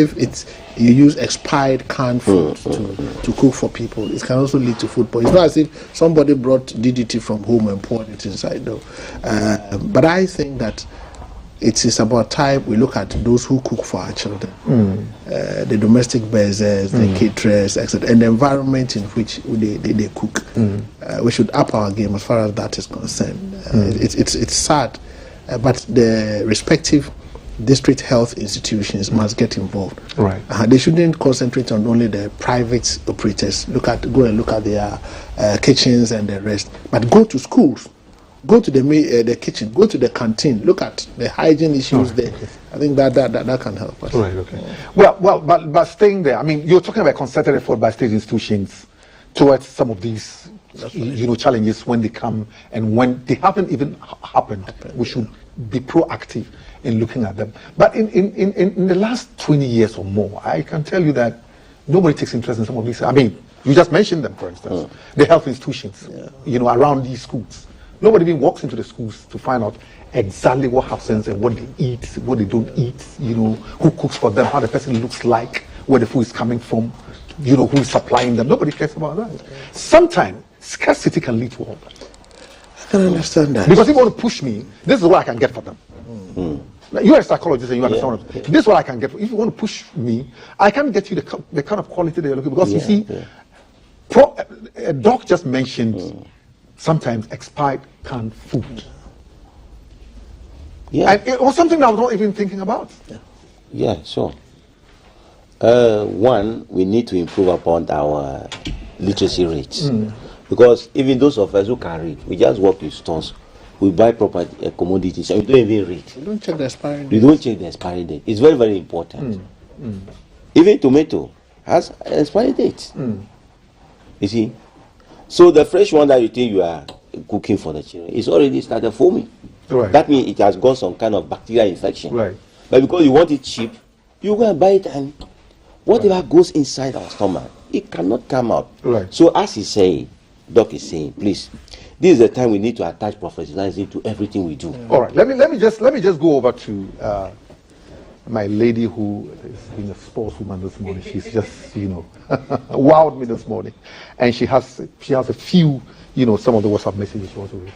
you use expired canned food to cook for people, it can also lead to food poisoning. It's not as if somebody brought DDT from home and poured it inside, though. But I think that it is about time we look at those who cook for our children, the domestic basers, the caterers, etc., and the environment in which they cook. We should up our game as far as that is concerned. It's sad, but the respective district health institutions must get involved. Right. They shouldn't concentrate on only the private operators. Go and look at their kitchens and the rest, but go to schools. Go to the kitchen, go to the canteen, look at the hygiene issues there. I think that can help us. Right, okay. Well, but staying there, I mean, you're talking about concerted effort by state institutions towards some of these, challenges when they come, and when they haven't even happened, we should be proactive in looking at them. But in the last 20 years or more, I can tell you that nobody takes interest in some of these. I mean, you just mentioned them, for instance, the health institutions, around these schools. Nobody even walks into the schools to find out exactly what happens and what they eat, what they don't eat, who cooks for them, how the person looks like, where the food is coming from, who is supplying them. Nobody cares about that. Sometimes scarcity can lead to all that. I can understand that. Because if you want to push me, this is what I can get for them. Like, you're a psychologist and you understand what this is what I can get. If you want to push me, I can get you the kind of quality that you're looking for. Because you see, Doc just mentioned sometimes expired canned food. Yeah. And it was something that I was not even thinking about. Yeah, sure. One, we need to improve upon our literacy rates. Because even those of us who can read, we just walk to stores, we buy property, commodities, and we don't even read. You don't check the expiry date. We don't check the expiry date. It's very, very important. Even tomato has expiry date. You see? So the fresh one that you think you are cooking for the children is already started foaming. Right. That means it has got some kind of bacterial infection. Right. But because you want it cheap, you go and buy it, and whatever goes inside our stomach, it cannot come out. Right. So as he say, Doc is saying, please, this is the time we need to attach professionalism to everything we do. All right. Let me just go over to my lady who is being a sportswoman this morning. She's just wowed me this morning, and she has a few some of the WhatsApp messages she wants to read.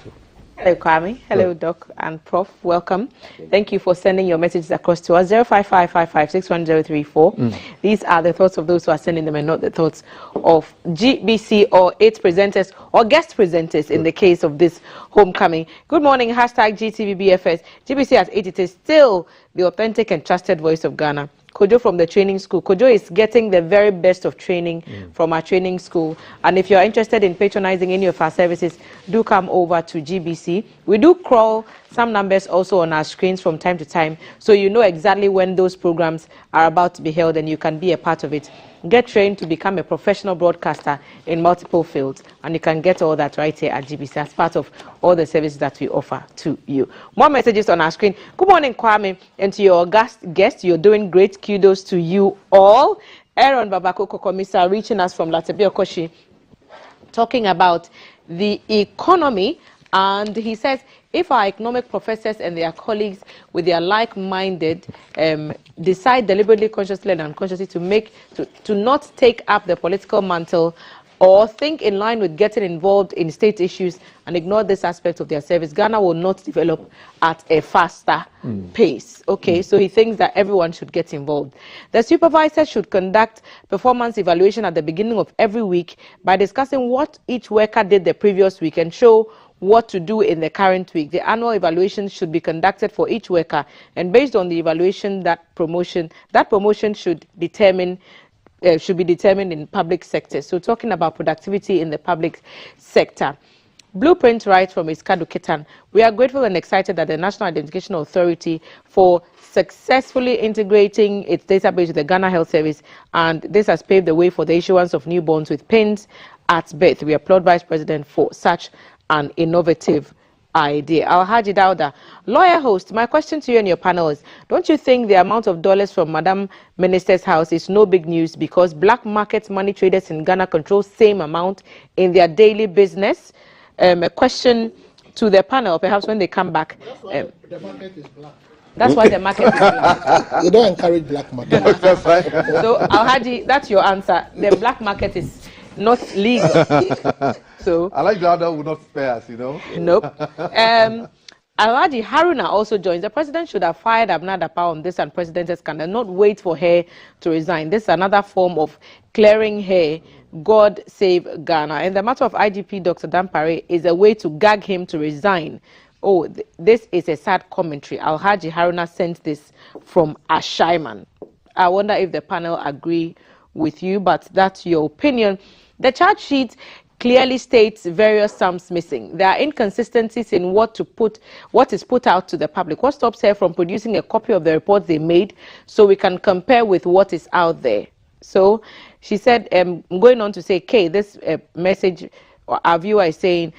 Hello, Kwame. Hello, Doc and Prof. Welcome. Thank you for sending your messages across to us. 05555610034. These are the thoughts of those who are sending them, and not the thoughts of GBC or its presenters or guest presenters in the case of this homecoming. Good morning. #GTVBFS. GBC has 8. It is still the authentic and trusted voice of Ghana. Kojo from the training school. Kojo is getting the very best of training from our training school. And if you're interested in patronizing any of our services, do come over to GBC. We do crawl some numbers also on our screens from time to time, so you know exactly when those programs are about to be held and you can be a part of it. Get trained to become a professional broadcaster in multiple fields, and you can get all that right here at GBC as part of all the services that we offer to you. More messages on our screen. Good morning, Kwame, and to your guest. You're doing great. Kudos to you all. Aaron Babako Kokomisa reaching us from Latebia Koshi, talking about the economy, and he says if our economic professors and their colleagues with their like-minded decide deliberately, consciously and unconsciously to not take up the political mantle or think in line with getting involved in state issues and ignore this aspect of their service, Ghana will not develop at a faster pace. Okay, so he thinks that everyone should get involved. The supervisor should conduct performance evaluation at the beginning of every week by discussing what each worker did the previous week and show what to do in the current week. The annual evaluation should be conducted for each worker, and based on the evaluation, that promotion should be determined in public sector. So talking about productivity in the public sector. Blueprint writes from Iskadu Ketan, we are grateful and excited that the National Identification Authority for successfully integrating its database with the Ghana Health Service, and this has paved the way for the issuance of newborns with pins at birth. We applaud Vice President for such an innovative idea. Alhaji Dauda, lawyer host, my question to you and your panel is, don't you think the amount of dollars from Madam Minister's house is no big news because black market money traders in Ghana control same amount in their daily business? A question to the panel, perhaps when they come back. The market is black. That's why the market is black. You don't encourage black market. So, Alhaji, that's your answer. The black market is not legal. So I like that would not spare us, you know. Nope. Alhaji Haruna also joins. The president should have fired Abna Dapa on this unprecedented scandal, not wait for her to resign. This is another form of clearing her. God save Ghana. And the matter of IGP Dr. Dampare is a way to gag him to resign. Oh, this is a sad commentary. Alhaji Haruna sent this from Ashaiman. I wonder if the panel agree with you, but that's your opinion. The charge sheet clearly states various sums missing. There are inconsistencies in what is put out to the public. What stops her from producing a copy of the report they made so we can compare with what is out there? So she said, going on to say, this message, our viewer is saying,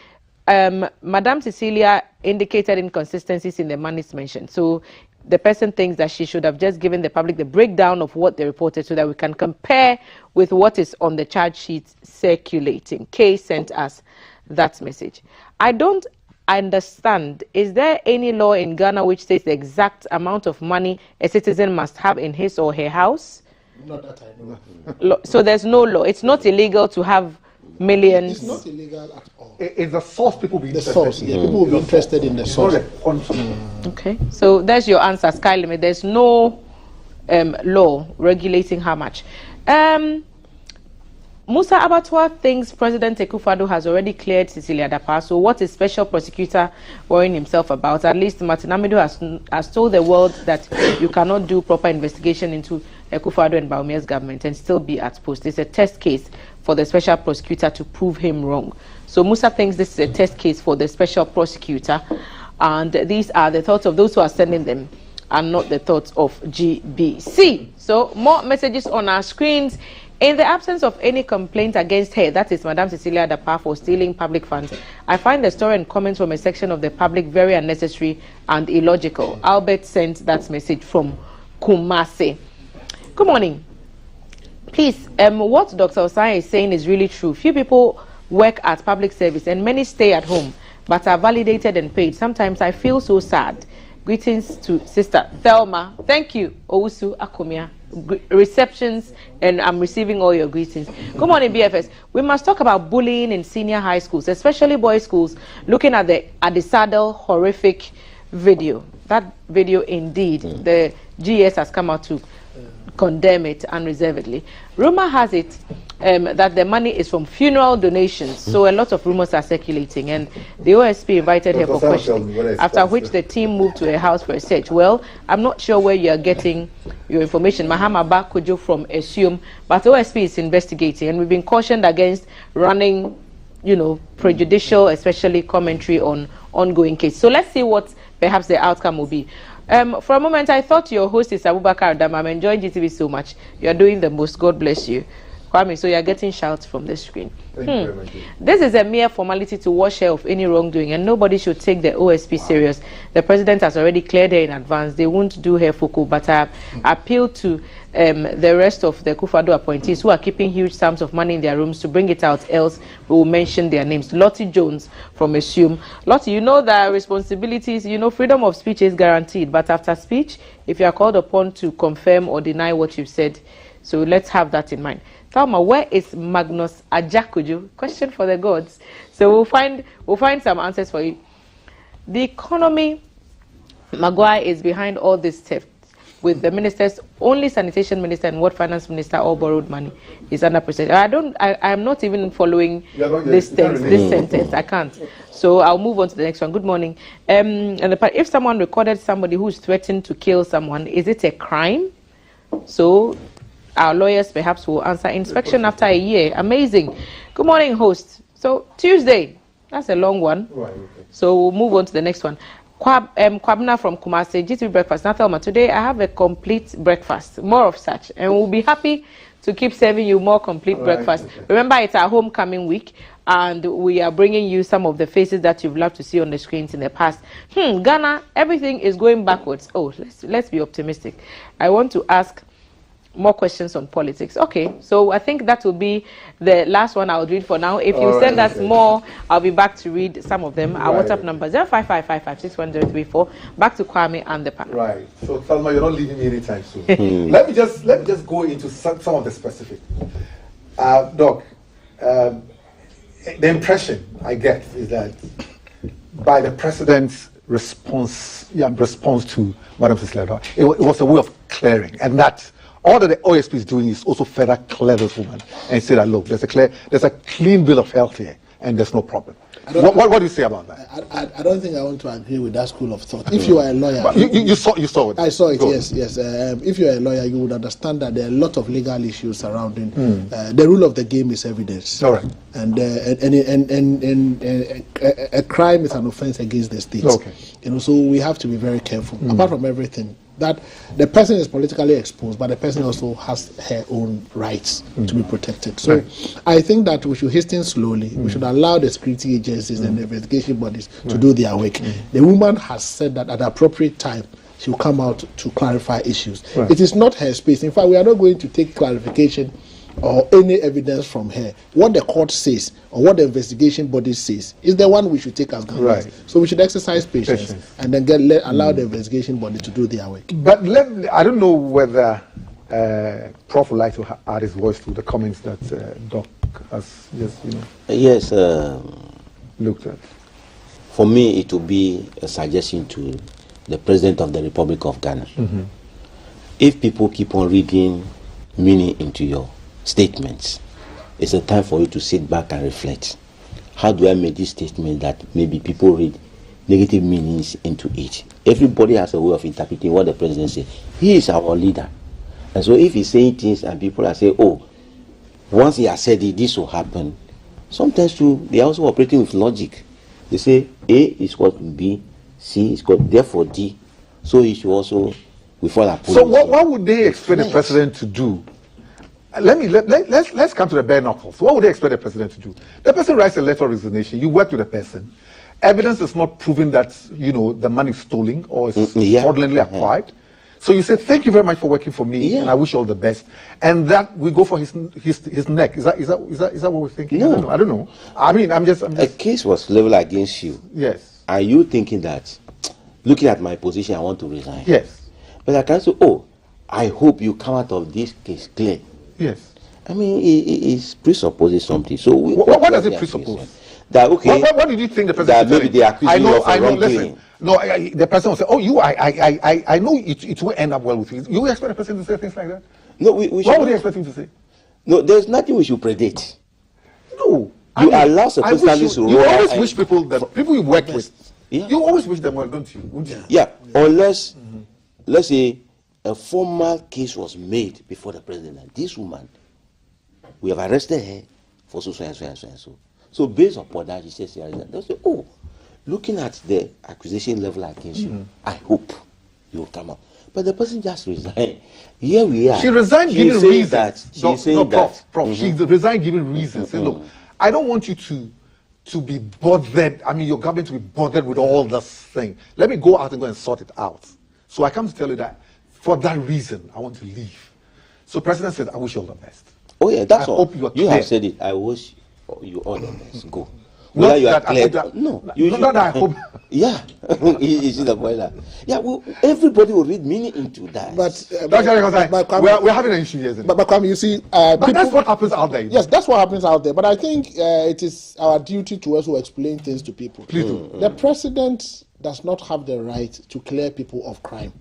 Madam Cecilia indicated inconsistencies in the monies mentioned. So the person thinks that she should have just given the public the breakdown of what they reported so that we can compare with what is on the charge sheet circulating. Kay sent us that message. I don't understand. Is there any law in Ghana which states the exact amount of money a citizen must have in his or her house? Not that I know. So there's no law. It's not illegal to have millions. It's not illegal at all. It's the source people be interested source, in. yeah, people will be interested in the source. Okay, so that's your answer, Sky Limit. There's no law regulating how much. Musa Abattoir thinks President Akufo-Addo has already cleared Cecilia Dapa. So what is special prosecutor worrying himself about? At least Martin Amido has told the world that you cannot do proper investigation into Akufo-Addo and Baumia's government and still be at post. It's a test case for the special prosecutor to prove him wrong. So Musa thinks this is a test case for the special prosecutor, and these are the thoughts of those who are sending them and not the thoughts of GBC. So more messages on our screens. In the absence of any complaint against her, that is Madam Cecilia Dapa, for stealing public funds, I find the story and comments from a section of the public very unnecessary and illogical. Albert sent that message from Kumasi. Good morning. Please, what Dr. Osai is saying is really true. Few people work at public service and many stay at home but are validated and paid. Sometimes I feel so sad. Greetings to Sister Thelma. Thank you, Owusu Akomia. Receptions, and I'm receiving all your greetings. Good morning, BFS. We must talk about bullying in senior high schools, especially boys' schools, looking at the Adisado horrific video. That video, indeed, the GS has come out to condemn it unreservedly. Rumor has it that the money is from funeral donations, so a lot of rumors are circulating, and the OSP invited her for questioning, after which the team moved to her house for a search. Well, I'm not sure where you are getting your information. Mahama Bakojo from Assume, but the OSP is investigating, and we've been cautioned against running, prejudicial, especially commentary on ongoing case. So let's see what perhaps the outcome will be. For a moment, I thought your host is Abubakar Adam. I'm enjoying GTV so much. You're doing the most. God bless you. Kwame, so you're getting shouts from the screen. Thank you very much. This is a mere formality to wash her of any wrongdoing, and nobody should take the OSP serious. The president has already cleared her in advance. They won't do her focal, but I appeal to the rest of the Kufado appointees who are keeping huge sums of money in their rooms to bring it out, else we will mention their names. Lottie Jones from Assume. Lottie, you know that responsibilities, you know, freedom of speech is guaranteed, but after speech, if you are called upon to confirm or deny what you've said, so let's have that in mind. Thelma, where is Magnus Ajakuju? Question for the gods. So we'll find some answers for you. The economy, Maguire is behind all this theft, with the ministers, only sanitation minister and what finance minister all borrowed money is under pressure. I'm not even following this sentence. I can't. So I'll move on to the next one. Good morning. And if someone recorded somebody who's threatened to kill someone, is it a crime? So our lawyers perhaps will answer. Inspection after a year. Amazing. Good morning, host. So Tuesday, that's a long one. Right, okay. So we'll move on to the next one. Kwabna from Kumasi, GTV Breakfast. Nathalma, today I have a complete breakfast, more of such, and we'll be happy to keep serving you more complete breakfast. Okay. Remember, it's our homecoming week, and we are bringing you some of the faces that you've loved to see on the screens in the past. Ghana, everything is going backwards. Oh, let's be optimistic. I want to ask more questions on politics. Okay, so I think that will be the last one I'll read for now. If you send us more, I'll be back to read some of them. Our WhatsApp number 05555610034. Back to Kwame and the panel. Right. So Thelma, you're not leaving me anytime soon. Let me just go into some of the specific. Doc, the impression I get is that by the president's response to Madam Sisledo, it was a way of clearing, and that all that the OSP is doing is also further clear this woman and say that, look, there's a clean bill of health here, and there's no problem. What do you say about that? I don't think I want to agree with that school of thought. If you are a lawyer, but you saw it. I saw it. Yes. If you are a lawyer, you would understand that there are a lot of legal issues surrounding. The rule of the game is evidence. All right. And a crime is an offense against the state. Okay. So we have to be very careful. Apart from everything, that the person is politically exposed, but the person also has her own rights to be protected. So I think that we should hasten slowly. We should allow the security agencies and the investigation bodies to do their work. The woman has said that at the appropriate time, she will come out to clarify issues. It is not her space. In fact, we are not going to take clarification or any evidence from her. What the court says or what the investigation body says is the one we should take as government. Right. So we should exercise patience and then allow the investigation body to do their work. But I don't know whether Prof would like to add his voice to the comments that Doc has just looked at. For me, it will be a suggestion to the President of the Republic of Ghana. If people keep on reading meaning into your statements, it's a time for you to sit back and reflect. How do I make this statement that maybe people read negative meanings into it? Everybody has a way of interpreting what the president says. He is our leader. And so if he's saying things and people are saying, oh, once he has said it, this will happen. Sometimes too, they are also operating with logic. They say A is equal to B, C is equal to therefore D. So he should also, before that. So what would they expect the president to do? Let's come to the bare knuckles. What would they expect the president to do? The person writes a letter of resignation. You work with the person. Evidence is not proving that the money is stolen or is fraudulently acquired. So you say, thank you very much for working for me, and I wish you all the best. And that we go for his neck. Is that what we're thinking? No, I don't know. I mean, I'm just. A case was leveled against you. Yes. Are you thinking that, looking at my position, I want to resign? Yes. But I can say, I hope you come out of this case clear. Yes. I mean, it presupposes something. So what does it presuppose? That What did you think the president? That maybe they accuse you of wrongdoing. No, the person will say, I know it will end up well with you. You expect the person to say things like that? No, we should. What would you expect him to say? No, there's nothing we should predict. No. You allow circumstances to roll. You always wish people you work with. Yeah. You always wish them well, don't you? Wouldn't you? Yeah, unless, let's say, a formal case was made before the president. And this woman, we have arrested her for so and so and so and so. So based upon that, she says, they'll say, looking at the accusation level against you, I hope you will come up. But the person just resigned. Here we are. She resigned She's giving saying reasons. that. She's saying that. Prof, she resigned giving reasons. Say, look, I don't want you to be bothered. I mean, your government to be bothered with all this thing. Let me go out and go and sort it out. So I come to tell you that for that reason, I want to leave. So President said, I wish you all the best. Oh yeah, that's I all. hope you are You clear. have said it. I wish you all the best. Go. Not Whether you are that I clear. hope that- No. not that I hope. Yeah. You see the point now? Yeah, well, everybody will read meaning into that. But, We're having an issue here, isn't it? but Kwame, you see, But people, that's what happens out there. yes, that's what happens out there. But I think it is our duty to also explain things to people. Please do. The president does not have the right to clear people of crime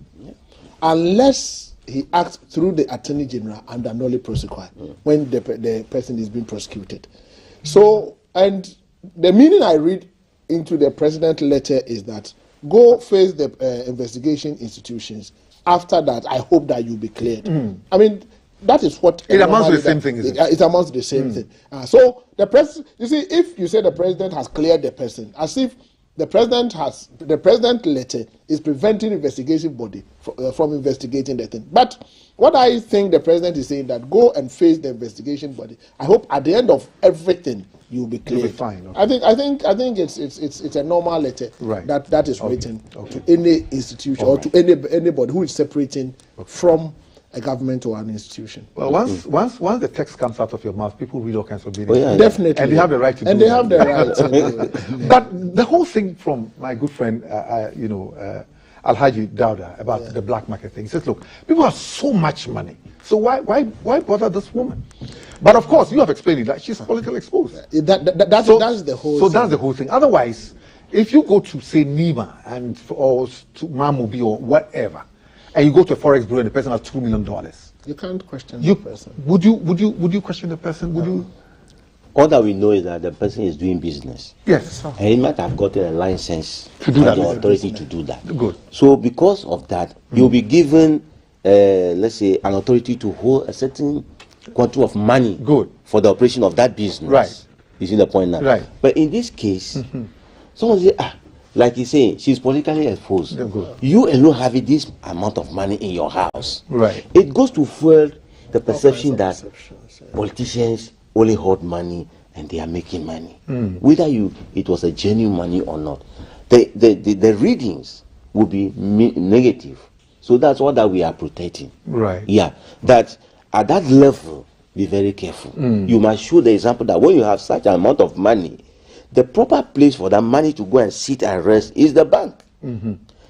unless he acts through the attorney general under nolle prosequi when the person is being prosecuted. So, and the meaning I read into the president's letter is that go face the investigation institutions. After that, I hope that you'll be cleared. I mean, that is what It amounts to normally the same thing, isn't it amounts to the same thing. So the president, you see, if you say the president has cleared the person, as if the president letter is preventing investigation body from investigating the thing. But what I think the president is saying that go and face the investigation body. I hope at the end of everything you'll be cleared. You'll be fine, okay. I think it's a normal letter Right. that is Okay. written Okay. to any institution All or to anybody who is separating from a government or an institution. Well, once the text comes out of your mouth, people read all kinds of meanings. Oh, yeah, yeah. Definitely. And they have the right to do And they that. have the right to do it. But the whole thing from my good friend, Alhaji Dauda about the black market thing, he says, look, people have so much money. So why bother this woman? But of course, you have explained it, that she's politically exposed. That's the whole So thing. that's the whole thing. Otherwise, if you go to, say, Nima or to Mamubi or whatever, and you go to a forex bureau and the person has $2 million, You can't question the person. would you question the person? Would you? all that we know is that the person is doing business. Yes. And he might have gotten a license To do that and the business. authority to do that. Good. So because of that, you'll be given, let's say, an authority to hold a certain quantity of money Good. for the operation of that business. Right. You see the point now? Right. But in this case, someone say, like he's saying, she's politically exposed. Yeah, good. You alone having this amount of money in your house. Right. It goes to fuel the perception that politicians only hold money and they are making money. Whether it was a genuine money or not. The readings will be negative. So that's what that we are protecting. Right. Yeah. That at that level, be very careful. You must show the example that when you have such an amount of money, the proper place for that money to go and sit and rest is the bank.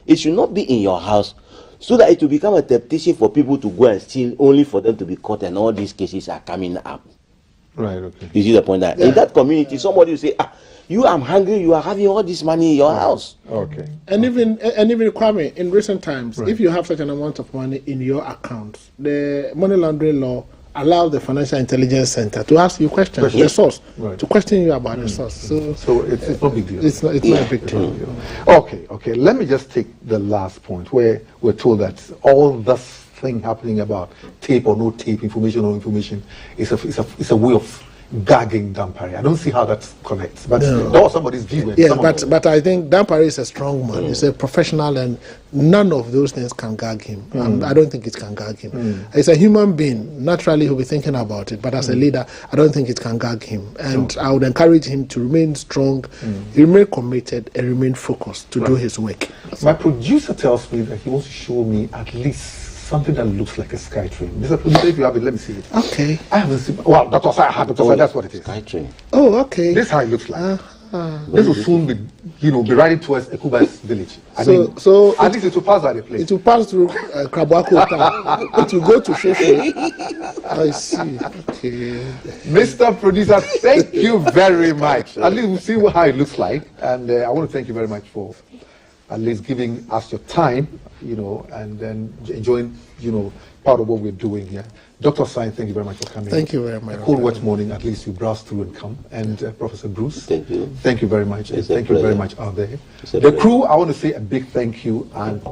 It should not be in your house, so that it will become a temptation for people to go and steal only for them to be caught, and all these cases are coming up. Right. Okay. You see the point that in that community, somebody will say, I'm hungry, you are having all this money in your house. Okay. And even Kwame, in recent times, if you have such an amount of money in your account, the money laundering law allows the Financial Intelligence Center to ask you questions, the source, Right. to question you about the source. So it's no big deal. It's not a big deal. Okay. Let me just take the last point where we're told that all this thing happening about tape or no tape, information or information, is a way of gagging Dampare. I don't see how that connects, but that was somebody's view. Yes, but I think Dampare is a strong man. He's a professional, and none of those things can gag him. And I don't think it can gag him. He's a human being. Naturally, he'll be thinking about it. But as a leader, I don't think it can gag him. And I would encourage him to remain strong, remain committed, and remain focused to do his work. My producer tells me that he wants to show me at least something that looks like a sky train. Mr. Producer, if you have it, let me see it. Okay. I haven't seen. Well, Dr. Sai, that's what it is. Skytrain. Oh, okay. This is how it looks like. This will soon be riding towards Ekuba's village. So at least it will pass by the place. It will pass through Krabwako town. It will go to Sheffield. I see. Okay. Mr. Producer, thank you very much. At least we'll see how it looks like. And I want to thank you very much for at least giving us your time, and then enjoying, part of what we're doing here. Dr. Sai, thank you very much for coming. Thank you very much. A cold, wet morning, at least you browsed through and come. And Professor Bruce, Thank you. Thank you very much. And It's a thank you very pleasure. much out there. It's a The pleasure. crew, I want to say a big thank you and